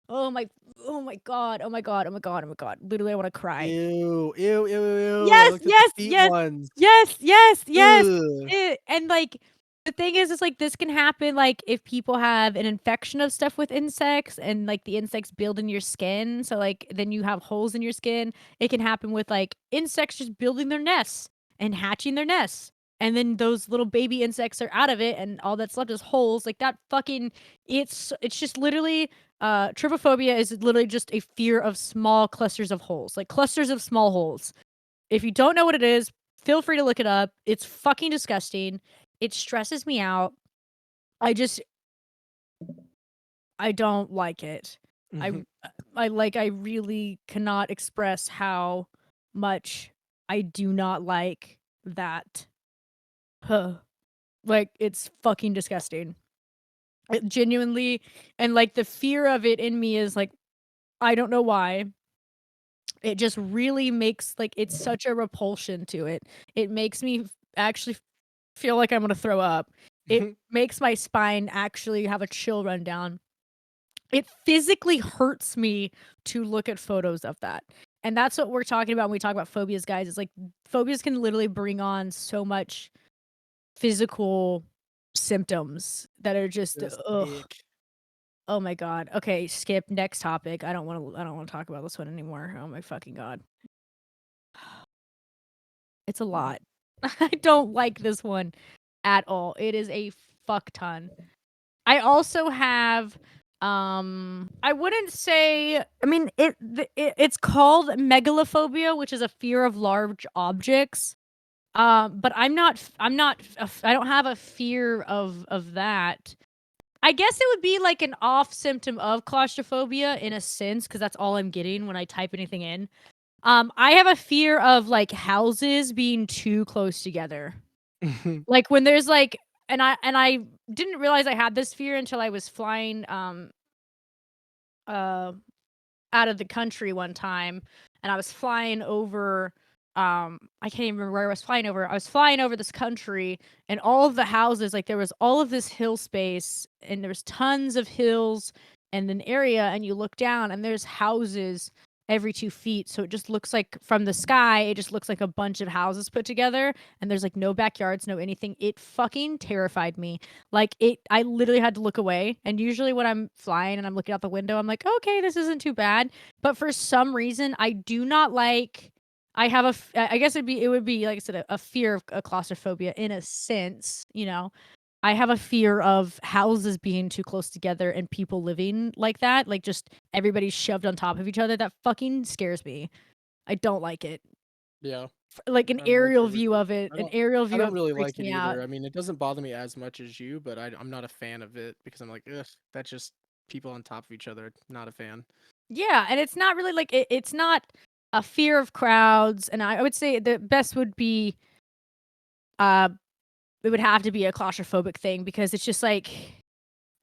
Oh my oh my god. Oh my god. Oh my god. Oh my god. Literally I want to cry. Ew, ew, ew, ew, ew. I Yes, looked at the yes, feet yes, ones. yes, yes, yes. Ugh. And like the thing is like this can happen like if people have an infection of stuff with insects and like the insects build in your skin. So like then you have holes in your skin. It can happen with like insects just building their nests and hatching their nests. And then those little baby insects are out of it and all that's left is holes. Like that fucking it's just literally trypophobia is literally just a fear of small clusters of holes. Like clusters of small holes. If you don't know what it is, feel free to look it up. It's fucking disgusting. It stresses me out. I just I don't like it. I Mhm. I really cannot express how much I do not like that. Huh. Like it's fucking disgusting. It genuinely and like the fear of it in me is like I don't know why. It just really makes like it's such a repulsion to it. It makes me actually feel like I'm gonna throw up. It makes my spine actually have a chill run down. It physically hurts me to look at photos of that. And that's what we're talking about when we talk about phobias, guys. It's like phobias can literally bring on so much physical symptoms that are just Just ugh. ick. Oh my god. Okay, skip next topic. I don't want to talk about this one anymore. Oh my fucking god. It's a lot. I don't like this one at all. It is a fuck ton. I also have I wouldn't say I mean it's called megalophobia, which is a fear of large objects. But I don't have a fear of that. I guess it would be like an off symptom of claustrophobia in a sense cuz that's all I'm getting when I type anything in. I have a fear of like houses being too close together. Like when there's like and I didn't realize I had this fear until I was flying uh out of the country one time and I was flying over I can't even remember where I was flying over. I was flying over this country and all of the houses like there was all of this hill space and there was tons of hills and an area and you look down and there's houses every 2 feet so it just looks like from the sky it just looks like a bunch of houses put together and there's like no backyards no anything. It fucking terrified me. Like I literally had to look away. And usually when I'm flying and I'm looking out the window, I'm like, okay, this isn't too bad. But for some reason, I do not like. I have I guess it would be like I said a fear of a claustrophobia in a sense. You know, I have a fear of houses being too close together and people living like that, like just everybody's shoved on top of each other. That fucking scares me. I don't like it. Yeah. like an I'm aerial okay with view it. of it. I An don't aerial I view don't of it really freaks like it me out. either. I mean, it doesn't bother me as much as you, but I'm not a fan of it because I'm like, ugh, that's just people on top of each other. Not a fan. Yeah, and it's not really like it's not a fear of crowds, and I would say the best would be uh it would have to be a claustrophobic thing because it's just like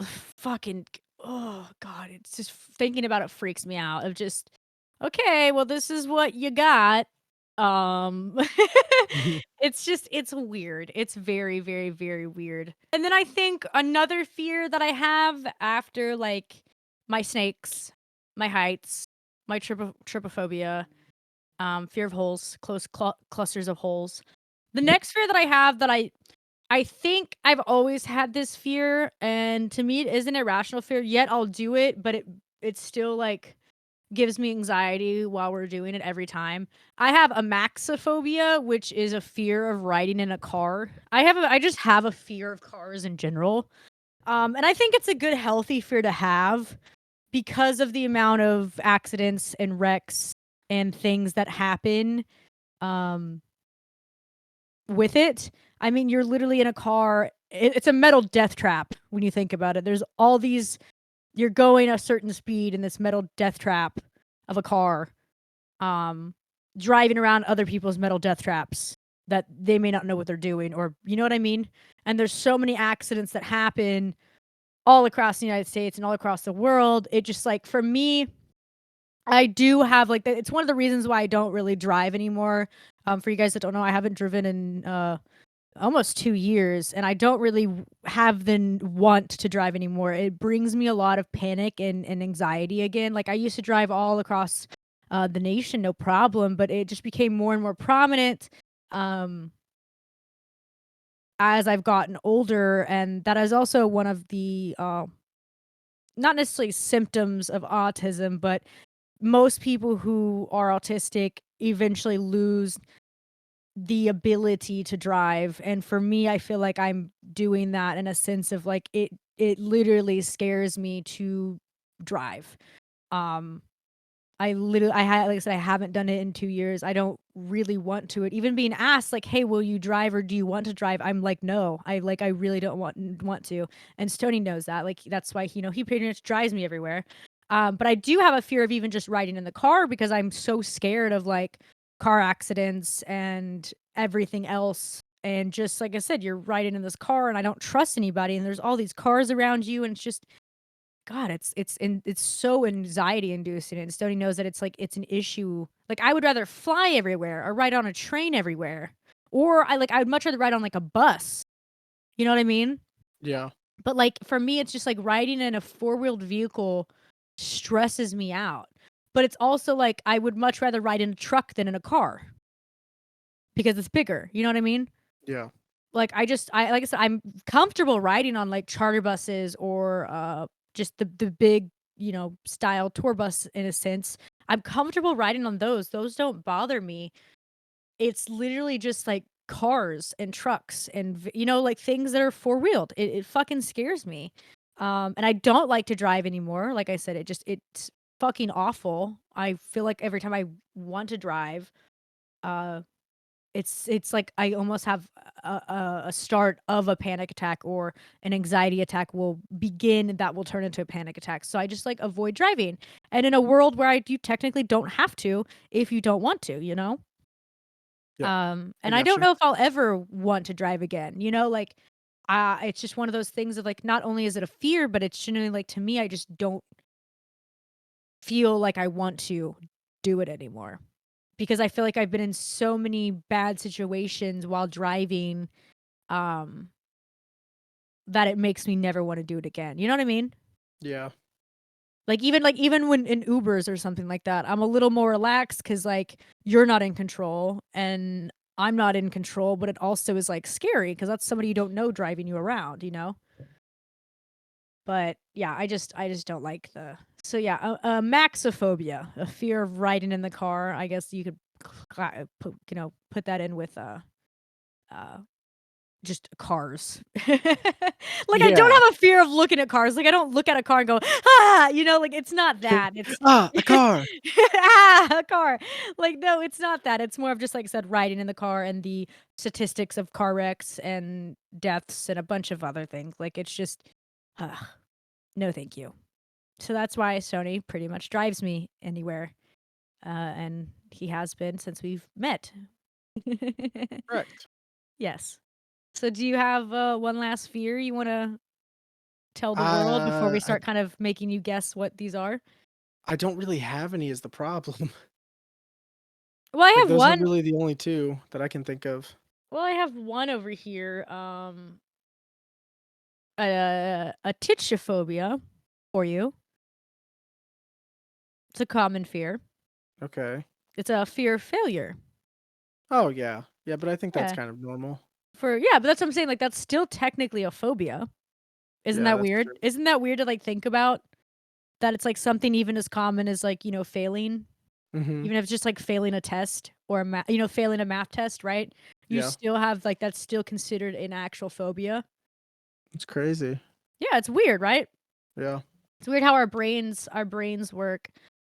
fucking oh god, it's just thinking about it freaks me out of just okay, well this is what you got. Um it's just it's weird. It's very very very weird. And then I think another fear that I have after like my snakes, my heights, my trypophobia, fear of holes, close clusters of holes. The next fear that I have that I think I've always had this fear, and to me it is an irrational fear, yet I'll do it, but it still, like, gives me anxiety while we're doing it every time. I have amaxophobia, which is a fear of riding in a car. I just have a fear of cars in general, and I think it's a good healthy fear to have because of the amount of accidents and wrecks and things that happen, um with it. I mean, you're literally in a car. It's a metal death trap when you think about it. There's all these. You're going a certain speed in this metal death trap of a car, um, driving around other people's metal death traps that they may not know what they're doing, or you know what I mean. And there's so many accidents that happen all across the United States and all across the world. It just like for me, I do have like it's one of the reasons why I don't really drive anymore. For you guys that don't know, I haven't driven in almost 2 years, and I don't really have the want to drive anymore. It brings me a lot of panic and anxiety again. Like, I used to drive all across, the nation, no problem, but it just became more and more prominent, um, as I've gotten older, and that is also one of the, not necessarily symptoms of autism, but most people who are autistic eventually lose the ability to drive, and for me, I feel like I'm doing that in a sense of, like, it literally scares me to drive. Um, like I said, I haven't done it in 2 years. I don't really want to it. Even being asked, like, "Hey, will you drive or do you want to drive?" I'm like, "No." I really don't want to, and Stoney knows that, like, that's why, he pretty much drives me everywhere. But I do have a fear of even just riding in the car because I'm so scared of, like, car accidents and everything else, and just like I said, you're riding in this car and I don't trust anybody, and there's all these cars around you, and it's just God, it's so anxiety inducing, and Stoney knows that it's an issue. Like, I would rather fly everywhere or ride on a train everywhere, or I would much rather ride on, like, a bus, you know what I mean? Yeah. But, like, for me, it's just, like, riding in a four-wheeled vehicle stresses me out. But it's also, like, I would much rather ride in a truck than in a car because it's bigger, you know what I mean? Yeah. Like, like I said, I'm comfortable riding on, like, charter buses or, just the big, style tour bus in a sense. I'm comfortable riding on those. Those don't bother me. It's literally just, like, cars and trucks and like, things that are four-wheeled. It fucking scares me. And I don't like to drive anymore. Like I said, it's fucking awful. I feel like every time I want to drive, uh it's like I almost have a start of a panic attack or an anxiety attack will begin that will turn into a panic attack. So I just like avoid driving. And in a world where you technically don't have to if you don't want to, you know? Yep. I And I don't gotcha. know if I'll ever want to drive again. Like it's just one of those things of like not only is it a fear, but it's genuinely like to me I just don't feel like I want to do it anymore. Because I feel like I've been in so many bad situations while driving, um, that it makes me never wanna do it again, you know what I mean? Yeah. Like, even when in Ubers or something like that, I'm a little more relaxed because like, you're not in control, and I'm not in control, but it also is, like, scary because that's somebody you don't know driving you around, you know? But, yeah, I just don't like the so, yeah, maxophobia, a fear of riding in the car, I guess you could put that in with, uh just cars. Like I don't Yeah. have a fear of looking at cars. Like I don't look at a car and go, ah, like it's not that. It's A car. a car. Like no, it's not that. It's more of just like I said, riding in the car and the statistics of car wrecks and deaths and a bunch of other things. Like it's just, no, thank you. So that's why Stoney pretty much drives me anywhere, and he has been since we've met. Correct. Yes. So do you have one last fear you want to tell the world before we I start kind of making you guess what these are? I don't really have any is the problem. Well, I Like have those are one. really the only two that I can think of. Well, I have one over here. A titchophobia for you. It's a common fear. Okay. It's a fear of failure. Oh yeah. Yeah, but I think that's Yeah. kind of normal. But that's what I'm saying. Like that's still technically a phobia. Isn't Yeah, that that's weird? true. Isn't that weird to like think about? That it's like something even as common as like, failing. Mhm. Even if it's just like failing a test or failing a math test, right? You Yeah. still have like that's still considered an actual phobia. It's crazy. Yeah, it's weird, right? Yeah. It's weird how our brains work.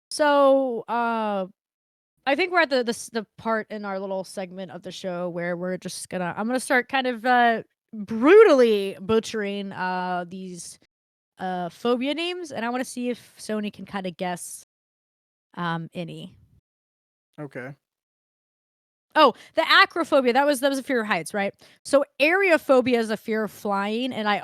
So, I think we're at the part in our little segment of the show where I'm gonna start kind of brutally butchering these phobia names, and I want to see if Sony can kind of guess any. Okay. Oh, the acrophobia, that was a fear of heights, right? So areophobia is a fear of flying, and I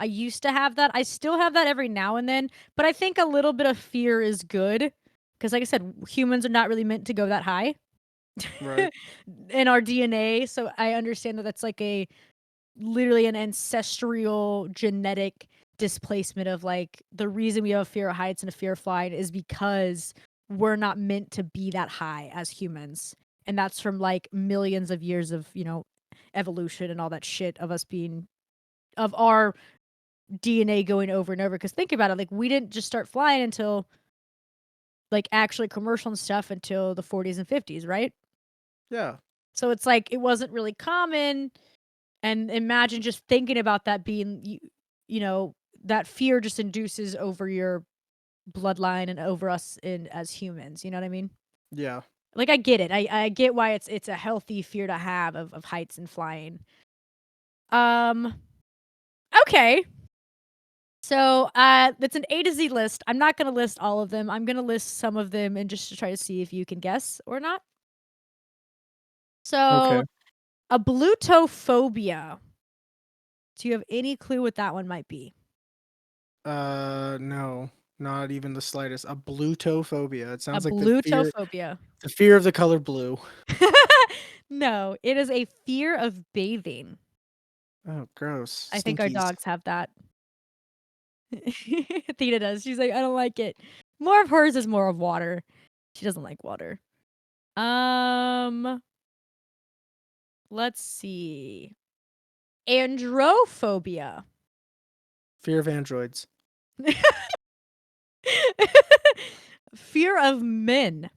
used to have that. I still have that every now and then, but I think a little bit of fear is good because like I said, humans are not really meant to go that high Right. in our DNA, so I understand that that's like literally an ancestral genetic displacement of like the reason we have a fear of heights and a fear of flying is because we're not meant to be that high as humans. And that's from like millions of years of, evolution and all that shit of us being of our DNA going over and over. Cause think about it, like we didn't just start flying until like actually commercial and stuff until the 40s and 50s, right? Yeah. So it's like it wasn't really common. And imagine just thinking about that being, that fear just induces over your bloodline and over us as humans. You know what I mean? Yeah. Like I get it. I get why it's a healthy fear to have of heights and flying. Okay. So it's an A to Z list. I'm not gonna list all of them. I'm gonna list some of them and just to try to see if you can guess or not. Okay. So a blutophobia. Do you have any clue what that one might be? No. Not even the slightest. A blutophobia. It A sounds like blutophobia. the fear of the color blue. No, it is a fear of bathing. Oh, gross. I think our Stinkies. dogs have that. Athena does. She's like, I don't like it. More of hers is more of water. She doesn't like water. Let's see. Androphobia. Fear of androids. Fear of men.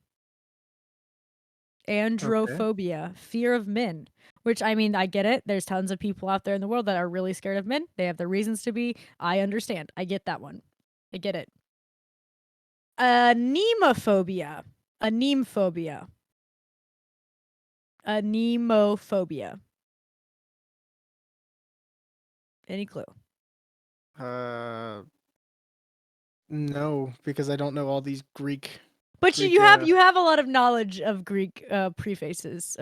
Androphobia. Fear of men. Which, I mean, I get it. There's tons of people out there in the world that are really scared of men. They have their reasons to be. I understand. I get that one. I get it. Anemophobia. Anemophobia. Anemophobia. Any clue? No, because I don't know all these Greek. But Greek, you have a lot of knowledge of Greek prefixes.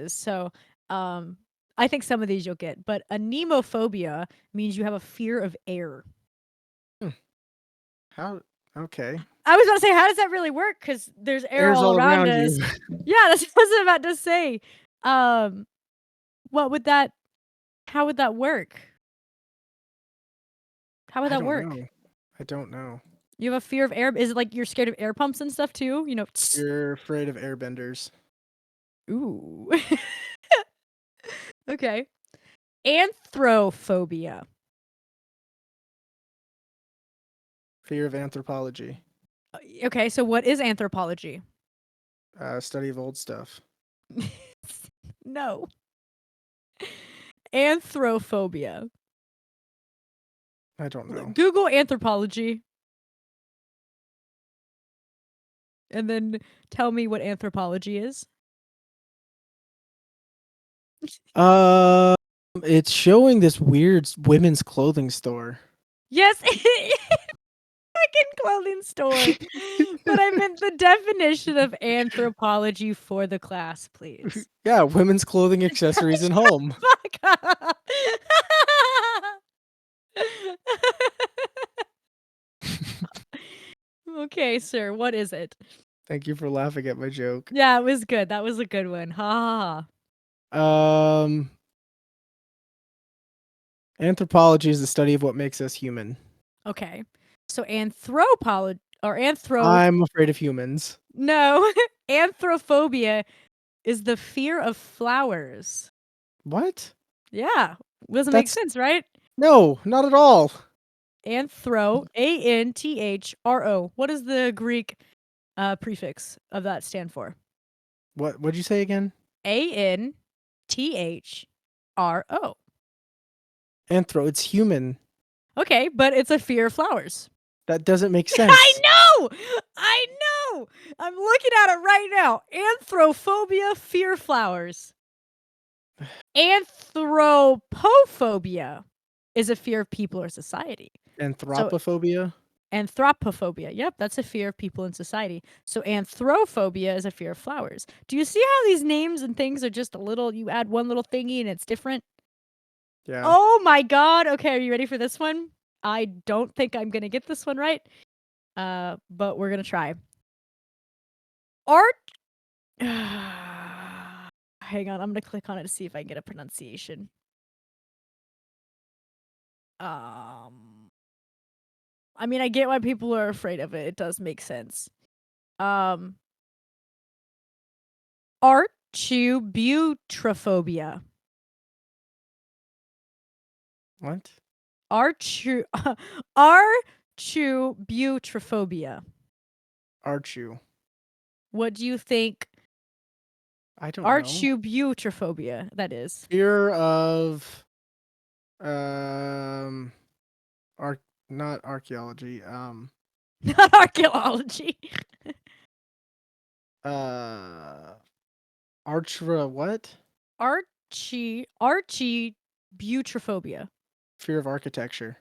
So I think some of these you'll get. But anemophobia means you have a fear of air. How? Okay. I was about to say, how does that really work? Because there's air Air's all around us. you. Yeah, that's what I was about to say. What would that? How would that work? How would I that don't work? know. I don't know. You have a fear of air. Is it like you're scared of air pumps and stuff too? You're afraid of airbenders. Ooh. Okay. Anthrophobia. Fear of anthropology. Okay, so what is anthropology? Study of old stuff. No. Anthrophobia. I don't know. Google anthropology. And then tell me what anthropology is. It's showing this weird women's clothing store. Yes, fucking clothing store. But I meant the definition of anthropology for the class, please. Yeah, women's clothing, accessories, and home. Fuck up. Okay, sir, what is it? Thank you for laughing at my joke. Yeah, it was good. That was a good one. Ha ha ha. Anthropology is the study of what makes us human. Okay. So anthropology or I'm afraid of humans. no, anthrophobia is the fear of flowers. What? Yeah. Doesn't make That's- sense, right? No, not at all. Anthro, A-N-T-H-R-O. What does the Greek prefix of that stand for? What'd you say again? A-N-T-H-R-O. Anthro, it's human. Okay, but it's a fear of flowers. That doesn't make sense. I know! I know! I'm looking at it right now. Anthrophobia, fear flowers. Anthropophobia is a fear of people or society. Anthropophobia? Anthropophobia. Yep, that's a fear of people in society. So anthrophobia is a fear of flowers. Do you see how these names and things are just a little, you add one little thingy and it's different? Yeah. Oh my god. Okay, are you ready for this one? I don't think I'm going to get this one right. But we're going to try. Art Hang on, I'm going to click on it to see if I can get a pronunciation. I mean, I get why people are afraid of it. It does make sense. Archubutrophobia. What? Archubutrophobia. Archu. What do you think I don't know. archubutrophobia that is? Fear of not archaeology. Not archaeology. Archra what? Archubutrophobia. Fear of architecture.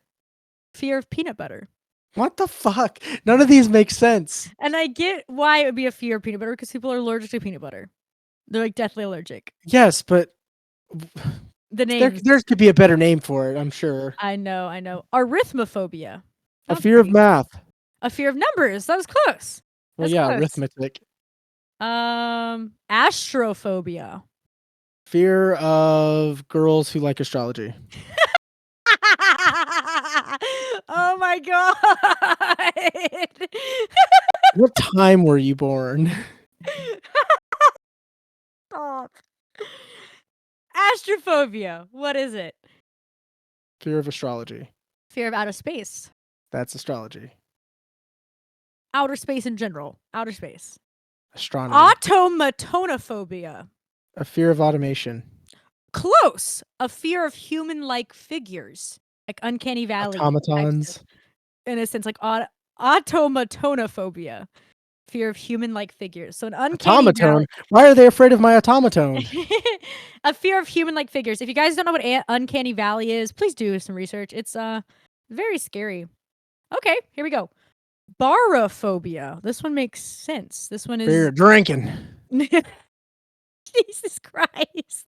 Fear of peanut butter. What the fuck? None of these make sense. And I get why it would be a fear of peanut butter because people are allergic to peanut butter. They're like deathly allergic. Yes, but The name. there could be a better name for it, I'm sure. I know. Arithmophobia. A fear of math. A fear of numbers. That was close. Well, That's yeah, close. arithmetic. Astrophobia. Fear of girls who like astrology. Oh my god. What time were you born? Stop. Astrophobia. What is it? Fear of astrology. Fear of outer space. That's astrology. Outer space in general. Outer space. Astronomy. Automatonophobia. A fear of automation. Close. A fear of human-like figures. Like uncanny valley. Automatons. In a sense, like automatonophobia. Fear of human-like figures. So an uncanny Automaton? Why are they afraid of my automaton? A fear of human-like figures. If you guys don't know what uncanny valley is, please do some research. It's very scary. Okay, here we go. Barophobia. This one makes sense. This one is Fear of drinking. Jesus Christ.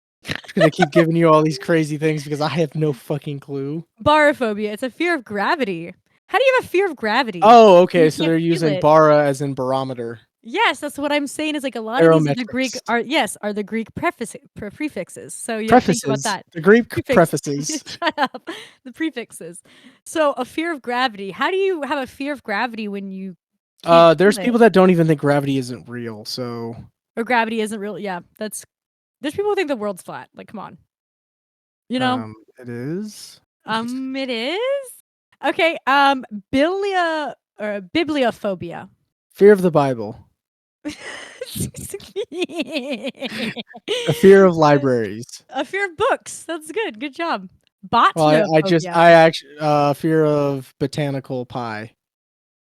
They keep giving you all these crazy things because I have no fucking clue. Barophobia. It's a fear of gravity. How do you have a fear of gravity? Oh, okay. You So can't they're feel using it. bara as in barometer. Yes, that's what I'm saying. Is like a lot of these are the Greek Barometrics. are the Greek prefixes. So you have to think about Prefaces. that. The Greek Prefix- prefaces. Shut up. The prefixes. So a fear of gravity. How do you have a fear of gravity when you can't There's feel it? people that don't even think gravity isn't real. So Or gravity isn't real? Yeah, there's people who think the world's flat. Like, come on. You know? it is. It is. Okay. Bibliophobia. Fear of the Bible. A fear of libraries. A fear of books. That's good. Good job. Well, Botanophobia. I actually fear of botanical pie.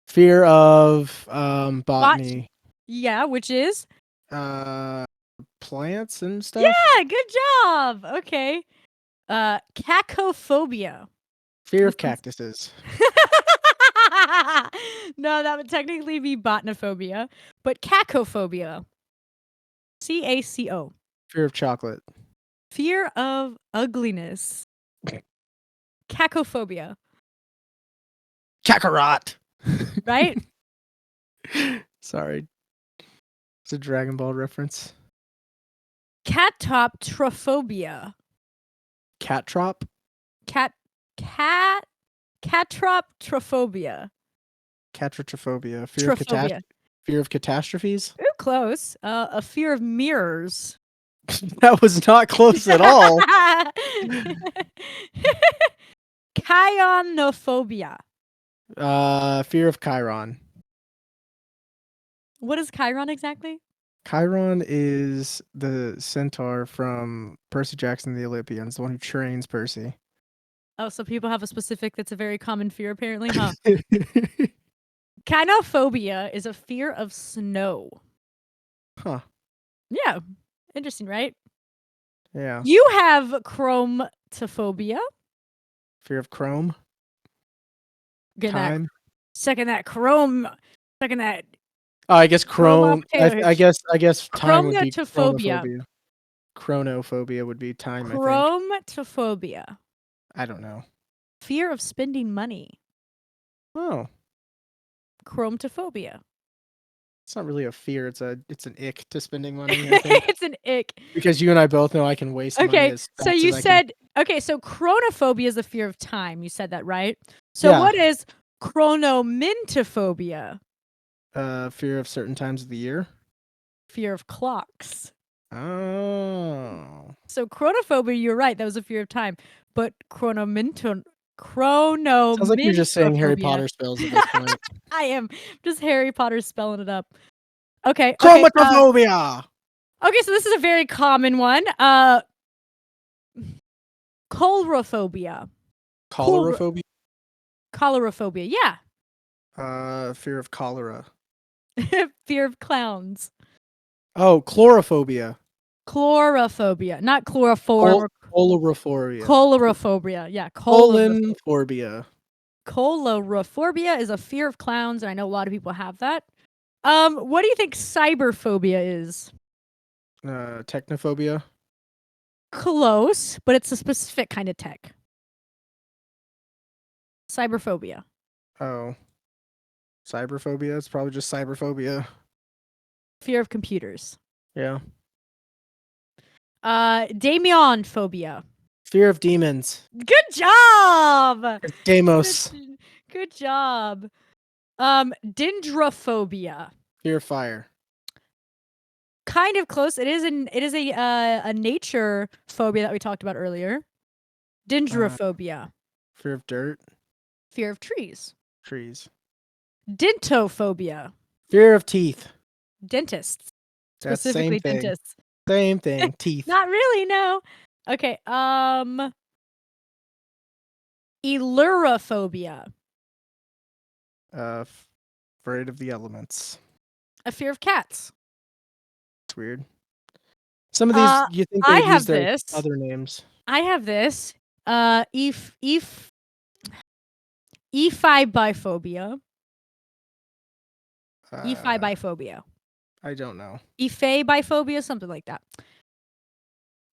Fear of botany. Yeah, which is? Plants and stuff. Yeah, good job. Okay. Cacophobia. Fear of cactuses. No, that would technically be botanophobia, but cacophobia. CACO. Fear of chocolate. Fear of ugliness. Cacophobia. Kakarot. Right? Sorry. It's a Dragon Ball reference. Catoptrophobia. Catrop. Catroptrophobia. Catrotrophobia. Trophobia. Fear of catastrophes. Ooh, close. A fear of mirrors. That was not close at all. Chionophobia. Fear of Chiron. What is Chiron exactly? Chiron is the centaur from Percy Jackson and the Olympians, the one who trains Percy. Oh, so people have a specific that's a very common fear, apparently, huh? Chinophobia is a fear of snow. Huh. Yeah. Interesting, right? Yeah. You have chromatophobia. Fear of chrome. Get that. Time. Second that chrome. Second that Oh, I guess Chroma chrome. I guess time would be Chromatophobia. chronophobia. Chronophobia would be time, I think. Chromatophobia. I don't know. Fear of spending money. Oh. Chromatophobia. It's not really a fear, it's an ick to spending money, I think. It's an ick. Because you and I both know I can waste money Okay, as so fast you as I said so chronophobia is the fear of time. You said that, right? So Yeah. what is chronomintophobia? Fear of certain times of the year. Fear of clocks. Oh. So chronophobia, you're right, that was a fear of time. But Sounds like you're just saying Harry Potter spells at this point. I am just Harry Potter spelling it up. Okay. Chromatophobia! Okay, so this is a very common one. Chlorophobia. Choleraphobia? Chlorophobia, yeah. Fear of cholera. Fear of clowns. Oh, chlorophobia. Chlorophobia, not chloroform. Choleraphobia. Chlorophobia, yeah. Colonphobia. Chlorophobia is a fear of clowns, and I know a lot of people have that. What do you think cyberphobia is? Technophobia. Close, but it's a specific kind of tech. Cyberphobia. Oh. Cyberphobia? It's probably just cyberphobia. Fear of computers. Yeah. Daemon phobia. Fear of demons. Good job. Deimos. Good job. Dendrophobia. Fear of fire. Kind of close. It is a nature phobia that we talked about earlier. Dendrophobia. Fear of dirt. Fear of trees. Trees. Dentophobia. Fear of teeth. Dentists. That's Specifically same thing. dentists. Same thing. Teeth. Not really, no. Okay, Elurophobia. Afraid of the elements. A fear of cats. It's weird. Some of these you think I they have use their this. other names. I have this. Ephibiphobia. Ephibiphobia. I don't know. Ephibiphobia, something like that.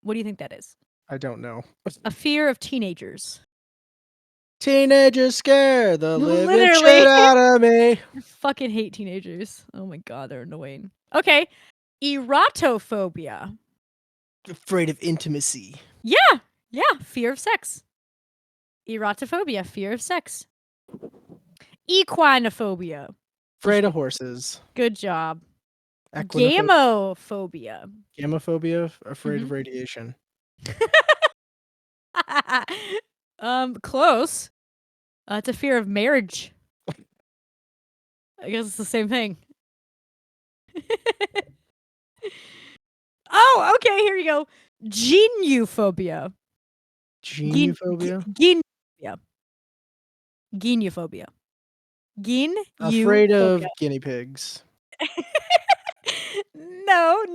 What do you think that is? I don't know. A fear of teenagers. Teenagers scare the living Literally. shit out of me. I fucking hate teenagers. Oh my god, they're annoying. Okay. Erotophobia. Afraid of intimacy. Yeah. Fear of sex. Erotophobia. Fear of sex. Equinophobia. Afraid of horses. Good job. Equinophobia. Gamophobia. Gamophobia. Afraid of radiation. Close. It's a fear of marriage. I guess it's the same thing. Oh, okay, here you go. Genophobia. Genophobia? Genophobia. Genophobia. Afraid Genophobia. of guinea pigs. No. You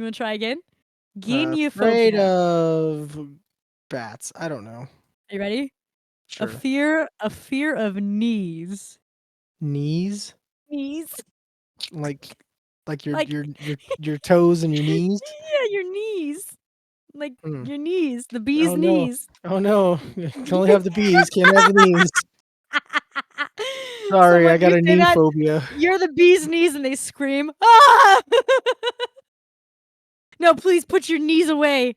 want to try again? Afraid Genophobia. of bats. I don't know. Are you ready? A Sure. fear of knees. Knees? Knees. Like your Like your toes and your knees? yeah, your knees. Like Hmm. your knees, the bee's Oh no. knees. Oh no. Can only have the bees, can't have the knees. So Sorry, I when got you a say knee that, phobia. you're the bee's knees and they scream, ah! No, please put your knees away.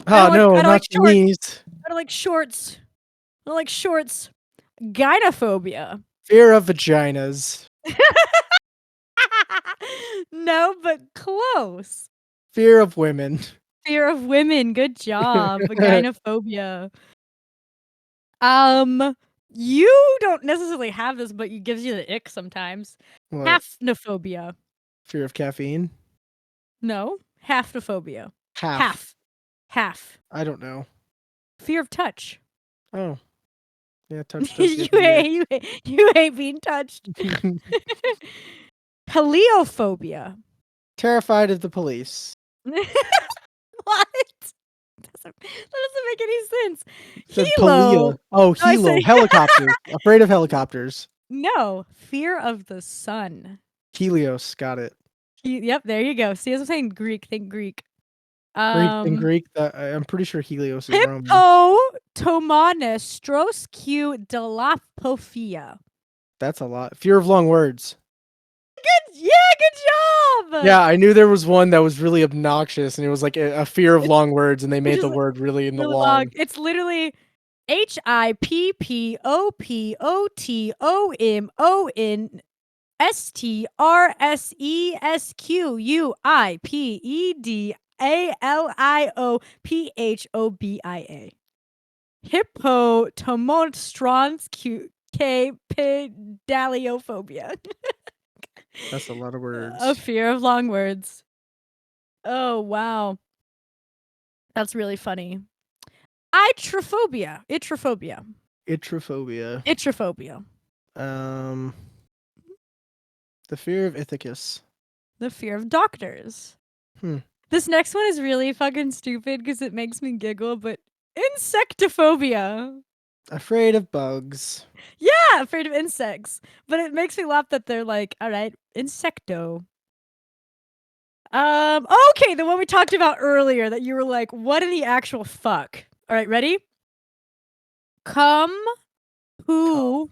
Oh no, I don't like not the shorts. knees. I don't like shorts. I don't like shorts. Gynophobia. Fear of vaginas. No, but close. Fear of women. Fear of women. Good job. Gynophobia. You don't necessarily have this, but it gives you the ick sometimes. What? Hafnophobia. Fear of caffeine? No, hafnophobia. Half. Half. I don't know. Fear of touch. Oh. Yeah, touch does give me You hate being touched. Paleophobia. Terrified of the police. What? That doesn't make any sense. Said Helo. polio. Oh, I said helo. Helicopters. Afraid of helicopters. no. Fear of the sun. Helios. Got it. Yep, there you go. See, as I'm saying Greek, think Greek. Greek and Greek. I'm pretty sure Helios is Roman. Hippotomonestros Q Delapophia. That's a lot. Fear of long words. Good job. Yeah, I knew there was one that was really obnoxious, and it was like a fear of long words, and they made just the word really in the really long. It's literally HIPPOPOTOMONSTRSESQUIPDALIOPHOBIA. Hippotomonstronskepedaliophobia. That's a lot of words. A fear of long words. Oh, wow. That's really funny. Itrophobia. Itrophobia. Itrophobia. The fear of Ithacus. The fear of doctors. This next one is really fucking stupid because it makes me giggle, but insectophobia. Afraid of bugs. Yeah, afraid of insects. But it makes me laugh that they're like, all right, insecto. Okay, the one we talked about earlier that you were like, what in the actual fuck? All right, ready? Compounophobia.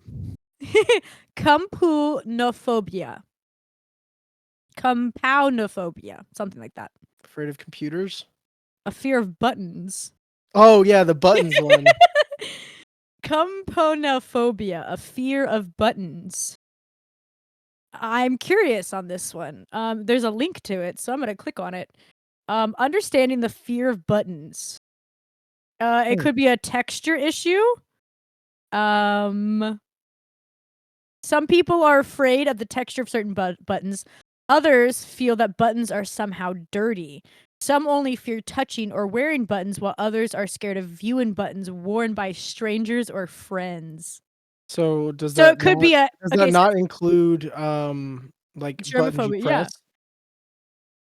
Compounophobia. Something like that. Afraid of computers. A fear of buttons. Oh yeah, the buttons one. Componophobia, a fear of buttons. I'm curious on this one. There's a link to it, so I'm gonna click on it. Understanding the fear of buttons. It could be a texture issue. Some people are afraid of the texture of certain buttons. Others feel that buttons are somehow dirty. Some only fear touching or wearing buttons, while others are scared of viewing buttons worn by strangers or friends. So does So that it could be a does that not include like buttons you germophobia, yeah. press?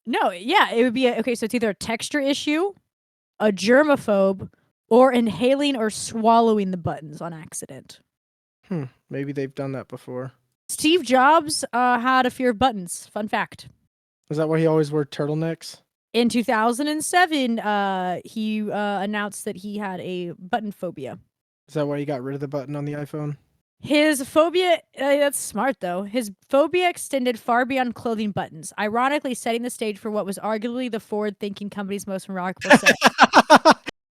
No, yeah, it would be okay. So it's either a texture issue, a germaphobe, or inhaling or swallowing the buttons on accident. Maybe they've done that before. Steve Jobs had a fear of buttons. Fun fact. Is that why he always wore turtlenecks? In 2007, he announced that he had a button phobia. Is that why he got rid of the button on the iPhone? His phobia, that's smart though. His phobia extended far beyond clothing buttons, ironically setting the stage for what was arguably the forward-thinking company's most remarkable set.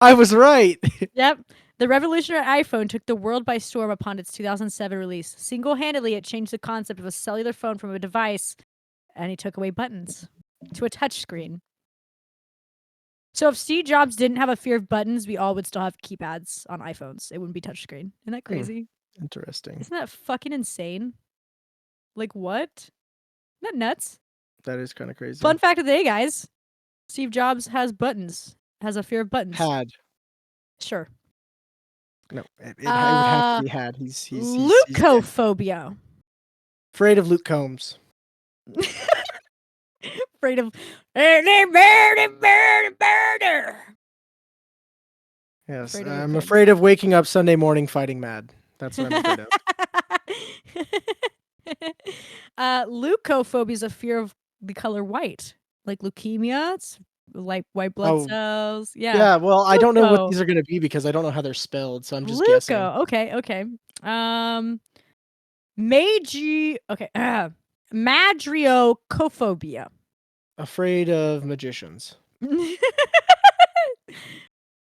I was right. Yep. The revolutionary iPhone took the world by storm upon its 2007 release. Single-handedly, it changed the concept of a cellular phone from a device, and he took away buttons to a touchscreen. So if Steve Jobs didn't have a fear of buttons, we all would still have keypads on iPhones. It wouldn't be touchscreen. Isn't that crazy? Interesting. Isn't that fucking insane? Like what? Not nuts. That is kind of crazy. Fun fact of the day, guys. Steve Jobs has buttons. Has a fear of buttons. Had. Sure. No, it would have to be had. He's gay. Leukophobia. Afraid of Luke Combs. Afraid of Yes, Afraid of Luke I'm Combs. afraid of waking up Sunday morning fighting mad. That's what I'm afraid of. Leukophobia is a fear of the color white, like leukemia. It's like white blood Oh, cells. Yeah, well, I don't know what Leuko. these are going to be because I don't know how they're spelled, so I'm just guessing. Leuko. Okay. Madriocophobia. Afraid of magicians.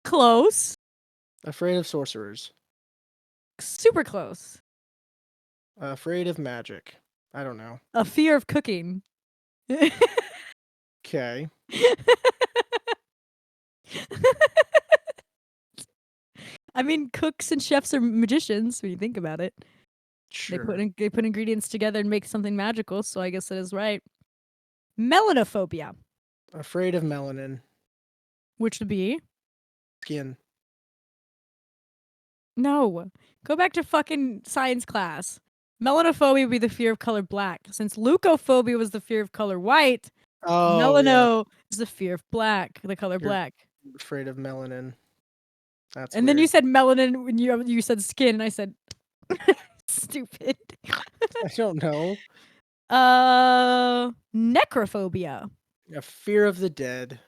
Close. Afraid of sorcerers. Super close. Afraid of magic. I don't know. A fear of cooking. Okay. I mean, cooks and chefs are magicians when you think about it. Sure. They put ingredients together and make something magical, so I guess that is right. Melanophobia, Afraid of melanin. which would be Skin. no. Go back to fucking science class. Melanophobia would be the fear of color black. Since leukophobia was the fear of color white, Oh, yeah. melano is the fear of black, the color You're black. Afraid of melanin. That's And then you weird. said melanin when you said skin, and I said stupid. I don't know. Necrophobia. A fear of the dead.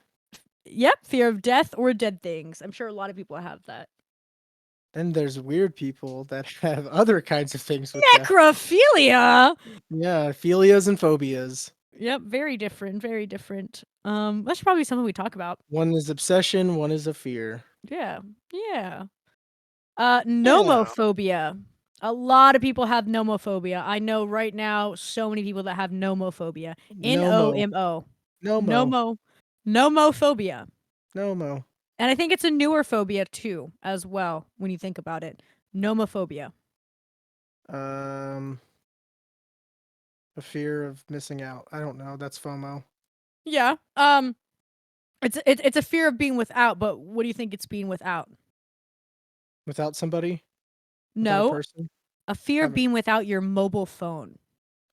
Yep, fear of death or dead things. I'm sure a lot of people have that. Then there's weird people that have other kinds of things with death. Necrophilia. Yeah, philias and phobias. Yep, very different, very different. That's probably something we talk about. One is obsession, one is a fear. Yeah. Nomophobia. A lot of people have nomophobia. I know right now so many people that have nomophobia. N-O-M-O. Nomophobia. Nomo. And I think it's a newer phobia too, as well, when you think about it. Nomophobia. A fear of missing out. I don't know. That's FOMO. Yeah. It's a fear of being without, but what do you think it's being without? Without somebody? Without a No. person? A fear of being without your mobile phone.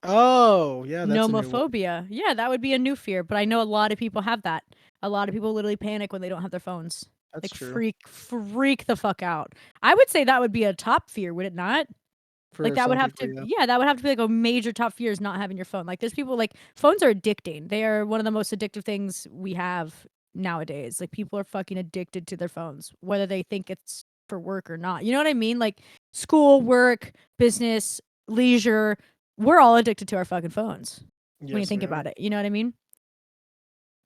Oh, yeah, that's a new one. Nomophobia. Yeah, that would be a new fear, but I know a lot of people have that. A lot of people literally panic when they don't have their phones. That's true. Freak the fuck out. I would say that would be a top fear, would it not? For That would some have people, to yeah. that would have to be like a major top fear is not having your phone. Like there's people like phones are addicting. They are one of the most addictive things we have nowadays. Like people are fucking addicted to their phones, whether they think it's for work or not. You know what I mean? Like school, work, business, leisure, we're all addicted to our fucking phones when you Yes, think we are. about it. You know what I mean?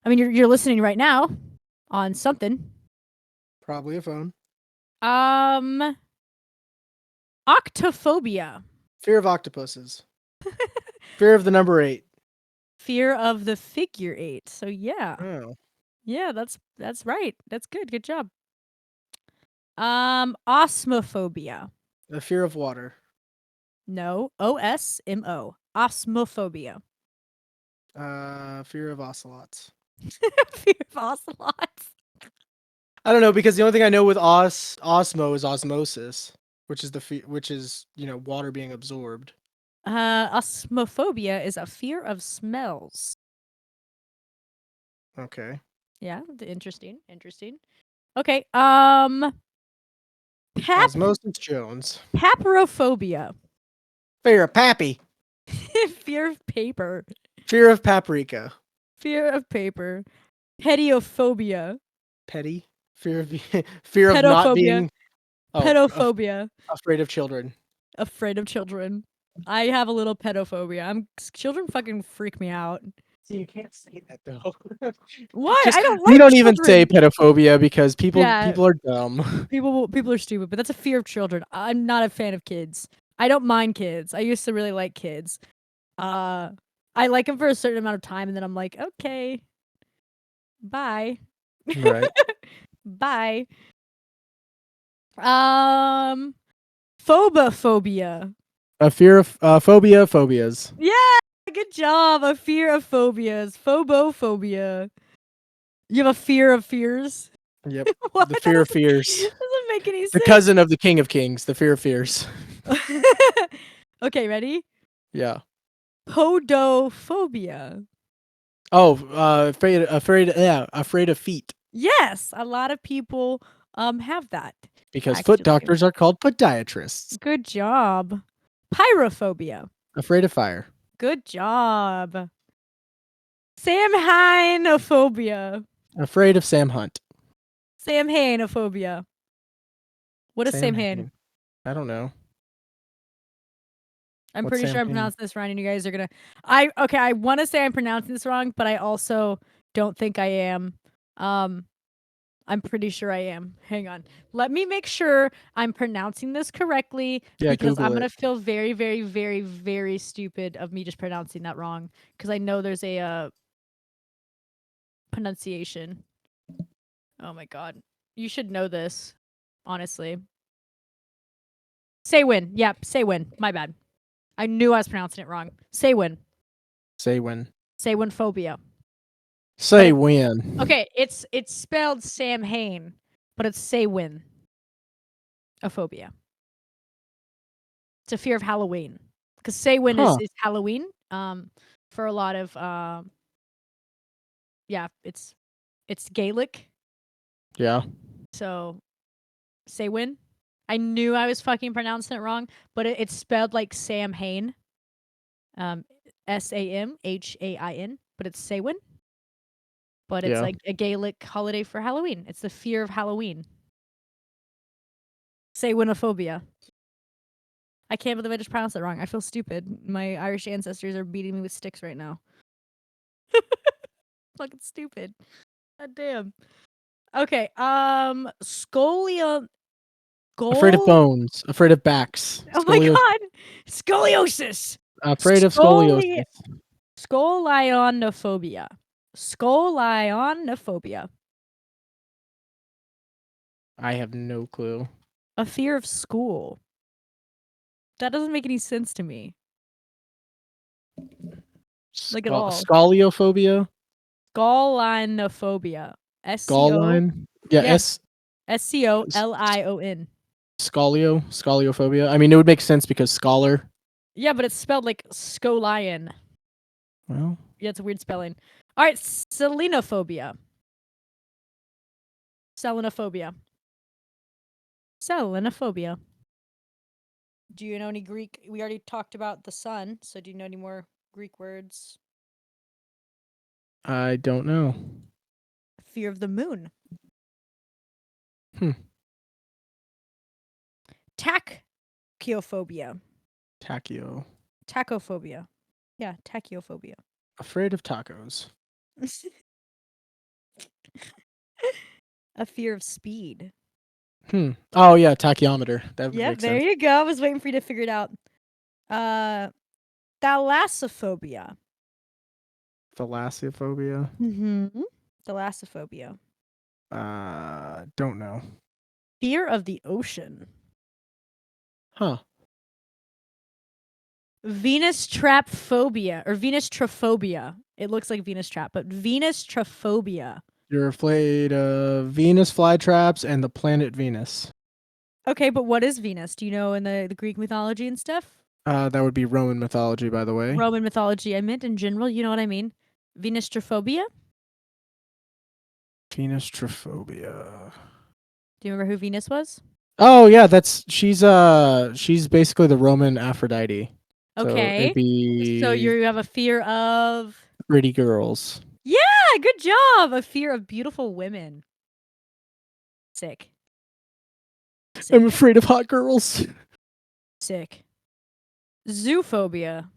I mean you're listening right now on something. Probably a phone. Octophobia. Fear of octopuses. Fear of the number 8. Fear of the figure 8. So yeah. Oh. Yeah, that's right. That's good. Good job. Osmophobia. A fear of water. No, O-S-M-O. Osmophobia. Fear of ocelots. Fear of ocelots. I don't know because the only thing I know with osmo is osmosis, which is water being absorbed. Osmophobia is a fear of smells. Okay. Yeah, interesting. Okay. Osmosis Jones. Paperophobia. Fear of pappy. Fear of paper. Fear of paprika. Fear of paper. Pediophobia. Petty. Fear of not being. Pedophobia. Afraid of children. Afraid of children. I have a little pedophobia. Children fucking freak me out. See, you can't say that though. Why? Just, I don't like we don't children. even say pedophobia because people Yeah. are dumb. People are stupid, but that's a fear of children. I'm not a fan of kids. I don't mind kids. I used to really like kids. I like them for a certain amount of time, and then I'm like, okay, bye. Right. Bye. Phobophobia. A fear of phobias. Yeah, Good job. A fear of phobias. Phobophobia. You have a fear of fears? Yep. What? The That fear of doesn't, fears. doesn't make any The sense. cousin of the king of kings. The fear of fears. Okay, ready? Yeah. Podophobia. Oh, afraid of feet. Yes, a lot of people have that. Because foot Actually. doctors are called podiatrists. Good job. Pyrophobia. Afraid of fire. Good job. Samhainophobia. Afraid of Sam Hunt. Samhainophobia. What is Samhain? I don't know. I'm What's pretty sure I'm Samhain? pronouncing this wrong, and you guys are gonna. I want to say I'm pronouncing this wrong, but I also don't think I am. I'm pretty sure I am. Hang on. Let me make sure I'm pronouncing this correctly Yeah, because I'm Google gonna it. feel very, very, very, very stupid of me just pronouncing that wrong because I know there's a pronunciation. Oh my god. You should know this, honestly. Say when. Yep, say when. My bad. I knew I was pronouncing it wrong. Say when. Say when. Say when phobia. Say it- when. Okay, it's spelled Sam Hain, but it's say when. A phobia. It's a fear of Halloween. Because say when Huh. is Halloween. For a lot of yeah, it's Gaelic. Yeah. So say when. I knew I was fucking pronouncing it wrong, but it's spelled like Sam Hain. Samhain, but it's Samhain. But it's Yeah. like a Gaelic holiday for Halloween. It's the fear of Halloween. Samhainophobia. I can't believe I just pronounced it wrong. I feel stupid. My Irish ancestors are beating me with sticks right now. Fucking stupid. God damn. Okay. Afraid of bones. Afraid of backs. Oh my Scoliosis. god. Scoliosis. Afraid of scoliosis. Scolionophobia. Scolionophobia. I have no clue. A fear of school. That doesn't make any sense to me. Like at all. Scoliophobia. Scolionophobia. Gall line. Yeah. Yeah. S. Scollion. Scoliophobia. I mean, it would make sense because scholar. Yeah, but it's spelled like scolion. Well, Yeah, it's a weird spelling. All right, selenophobia. Selenophobia. Selenophobia. Do you know any Greek? We already talked about the sun, so do you know any more Greek words? I don't know. Fear of the moon. Hmm. Tachyophobia. Tachyo. Tachophobia. Yeah, tachyophobia. Afraid of tacos. A fear of speed. Oh yeah, tachyometer. That would Yep, make there sense. you go. I was waiting for you to figure it out. Thalassophobia. Thalassophobia. Mm-hmm. Thalassophobia. Don't know. Fear of the ocean. Huh. Venus trap phobia or Venus trophobia. It looks like Venus trap, but Venus trophobia. You're afraid of Venus flytraps and the planet Venus. Okay, but what is Venus? Do you know in the Greek mythology and stuff? That would be Roman mythology, by the way. Roman mythology. I meant in general. You know what I mean? Venus trophobia. Venus trophobia. Do you remember who Venus was? Oh yeah, she's basically the Roman Aphrodite. So Okay. it'd be So you have a fear of. pretty girls. Yeah, good job. A fear of beautiful women. Sick. I'm afraid of hot girls. Sick. Zoophobia.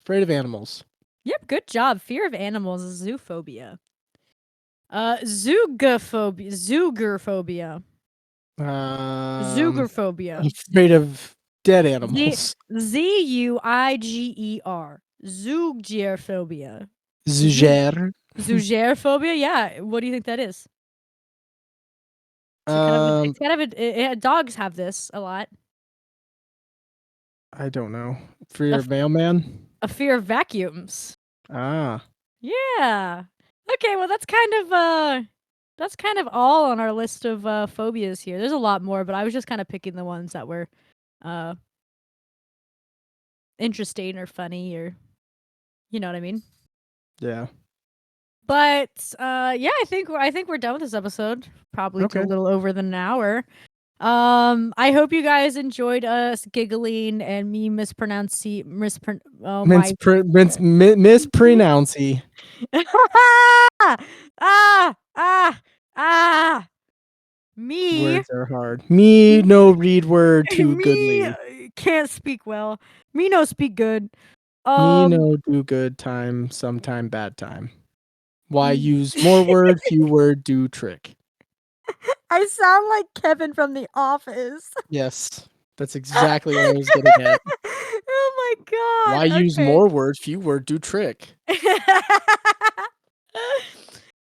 Afraid of animals. Yep, good job. Fear of animals is zoophobia. Zoogophobia. Zoogerphobia. Zoogerphobia. Afraid of dead animals. Zuiger. Zooggerphobia. Zuger. Zoogerphobia? Yeah. What do you think that is? It's kind of dogs have this a lot. I don't know. Fear of mailman. A fear of vacuums. Ah. Yeah. Okay, well that's kind of all on our list of phobias here. There's a lot more, but I was just kind of picking the ones that were uh interesting or funny, or you know what I mean? Yeah. But yeah, I think we're done with this episode. Probably Okay. a little over than an hour. I hope you guys enjoyed us giggling and me mispronouncing oh my Mispronouncing. ah ah me Words are hard. Me no read word too me goodly. can't speak well. Me no speak good. Me Um no do good time, sometime bad time. Why mm, use more word, few word do trick. I sound like Kevin from The Office. Yes, that's exactly what I was getting at. Oh my Why god. use Okay. more word, few word do trick.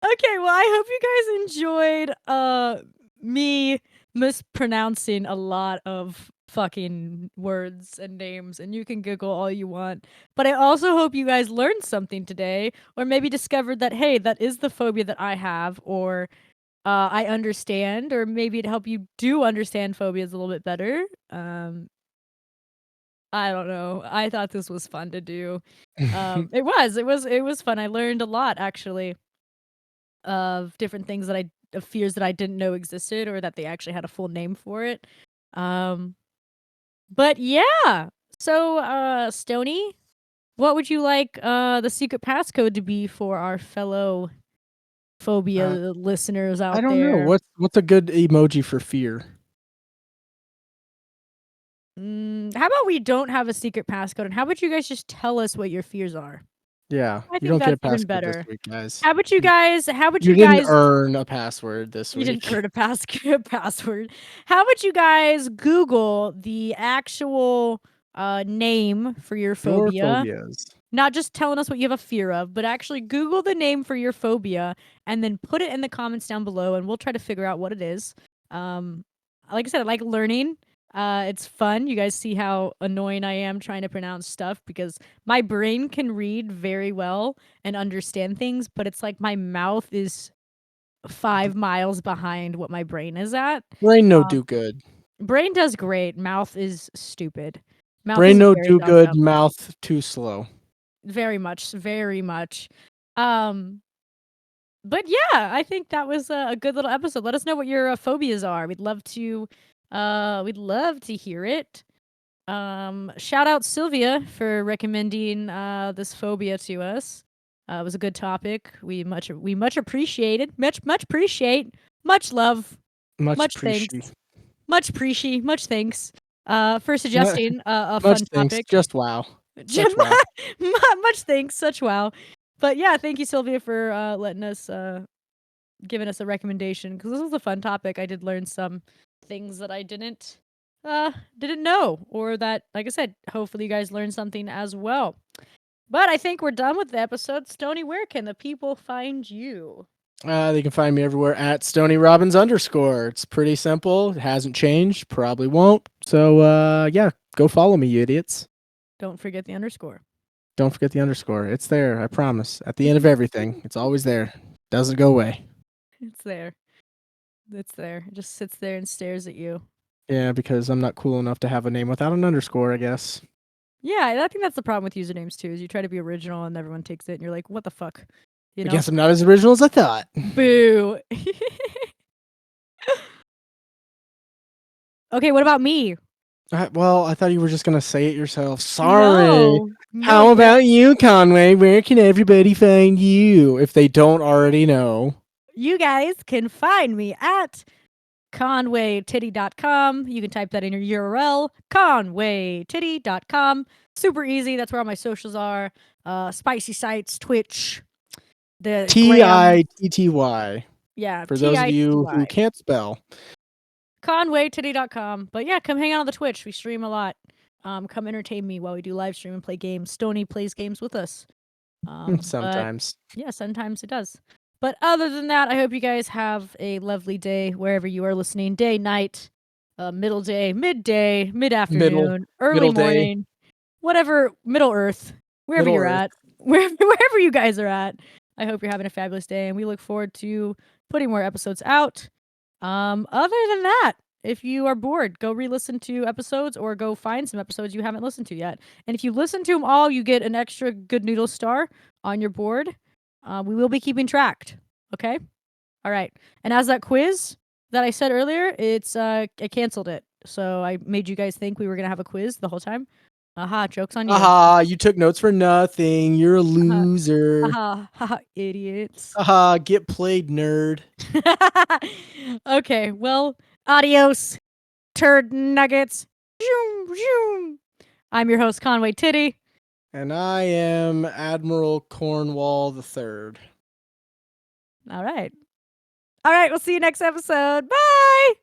Okay, well, I hope you guys enjoyed me mispronouncing a lot of fucking words and names, and you can Google all you want. But I also hope you guys learned something today, or maybe discovered that hey, that is the phobia that I have, or I understand, or maybe it helped you do understand phobias a little bit better. I don't know. I thought this was fun to do. It was fun. I learned a lot actually of different things of fears that I didn't know existed, or that they actually had a full name for it. Um, but yeah. So, Stony, what would you like the secret passcode to be for our fellow phobia Uh, listeners I out don't know. there? What's a good emoji for fear? How about we don't have a secret passcode, and how about you guys just tell us what your fears are? Yeah, I you think don't get a that's even password this better. week, guys. How about you guys? How about You you didn't guys? earn a password this You didn't week. earn a password. How about you guys Google the actual name for your Your phobia? phobias. Not just telling us what you have a fear of, but actually Google the name for your phobia and then put it in the comments down below, and we'll try to figure out what it is. Um, like I said, I like learning. It's fun. You guys see how annoying I am trying to pronounce stuff because my brain can read very well and understand things, but it's like my mouth is 5 miles behind what my brain is at. Brain no Um, do good. Brain does great. Mouth is stupid. Mouth Brain is no very do dumb good. dumb. Mouth too slow. Very much, very much. Um, but yeah, I think that was a good little episode. Let us know what your phobias are. We'd love to hear it. Shout out Sylvia for recommending this phobia to us. It was a good topic. We much appreciated. Much appreciate. Much love. Much Much thanks. appreciate. Much thanks. For Mu- suggesting a Much fun thanks. topic. Just wow. Such wow. Much thanks. Such wow. But yeah, thank you, Sylvia, for letting us giving us a recommendation, because this was a fun topic. I did learn some things that I didn't know, or that, like I said, hopefully you guys learned something as well. But I think we're done with the episode. Stony, where can the people find you? They can find me everywhere at Stony Robbins _. It's pretty simple. It hasn't changed. Probably won't. So yeah, go follow me, you idiots. Don't forget the underscore. Don't forget the _. It's there. I promise. At the end of everything, it's always there. Doesn't go away. It's there. It's there. It just sits there and stares at you. Yeah, because I'm not cool enough to have a name without an underscore, I guess. Yeah, I think that's the problem with usernames too. Is you try to be original and everyone takes it, and you're like, "What the fuck?" You I know? guess I'm not as original as I thought. Boo. Okay, what about me? Well, I thought you were just gonna say it yourself. Sorry. No, How yeah. about you, Conway? Where can everybody find you if they don't already know? You guys can find me at conwaytitty.com. You can type that in your URL, conwaytitty.com. Super easy. That's where all my socials are. Spicy Sites, Twitch, the Gram. TITTY. Yeah, For those of you who TITY. can't spell. conwaytitty.com. But yeah, come hang out on the Twitch. We stream a lot. Come entertain me while we do live stream and play games. Stony plays games with us. But Sometimes. yeah, sometimes it does. But other than that, I hope you guys have a lovely day wherever you are listening. Day, night, middle day, midday, mid afternoon, early middle day. morning, whatever, Middle Earth. wherever Middle you're Earth. at, wherever you guys are at. I hope you're having a fabulous day, and we look forward to putting more episodes out. Other than that, if you are bored, go re-listen to episodes or go find some episodes you haven't listened to yet. And if you listen to them all, you get an extra Good Noodle star on your board. We will be keeping tracked. Okay. All right. And as that quiz that I said earlier, it's I canceled it. So I made you guys think we were gonna have a quiz the whole time. Aha, joke's on you. Aha, you took notes for nothing. You're a loser. Haha, haha, idiots. Haha, get played, nerd. Okay, well, adios, turd nuggets. Zoom, zoom. I'm your host, Conway Titty. And I am Admiral Cornwall III. All right. All right, we'll see you next episode. Bye.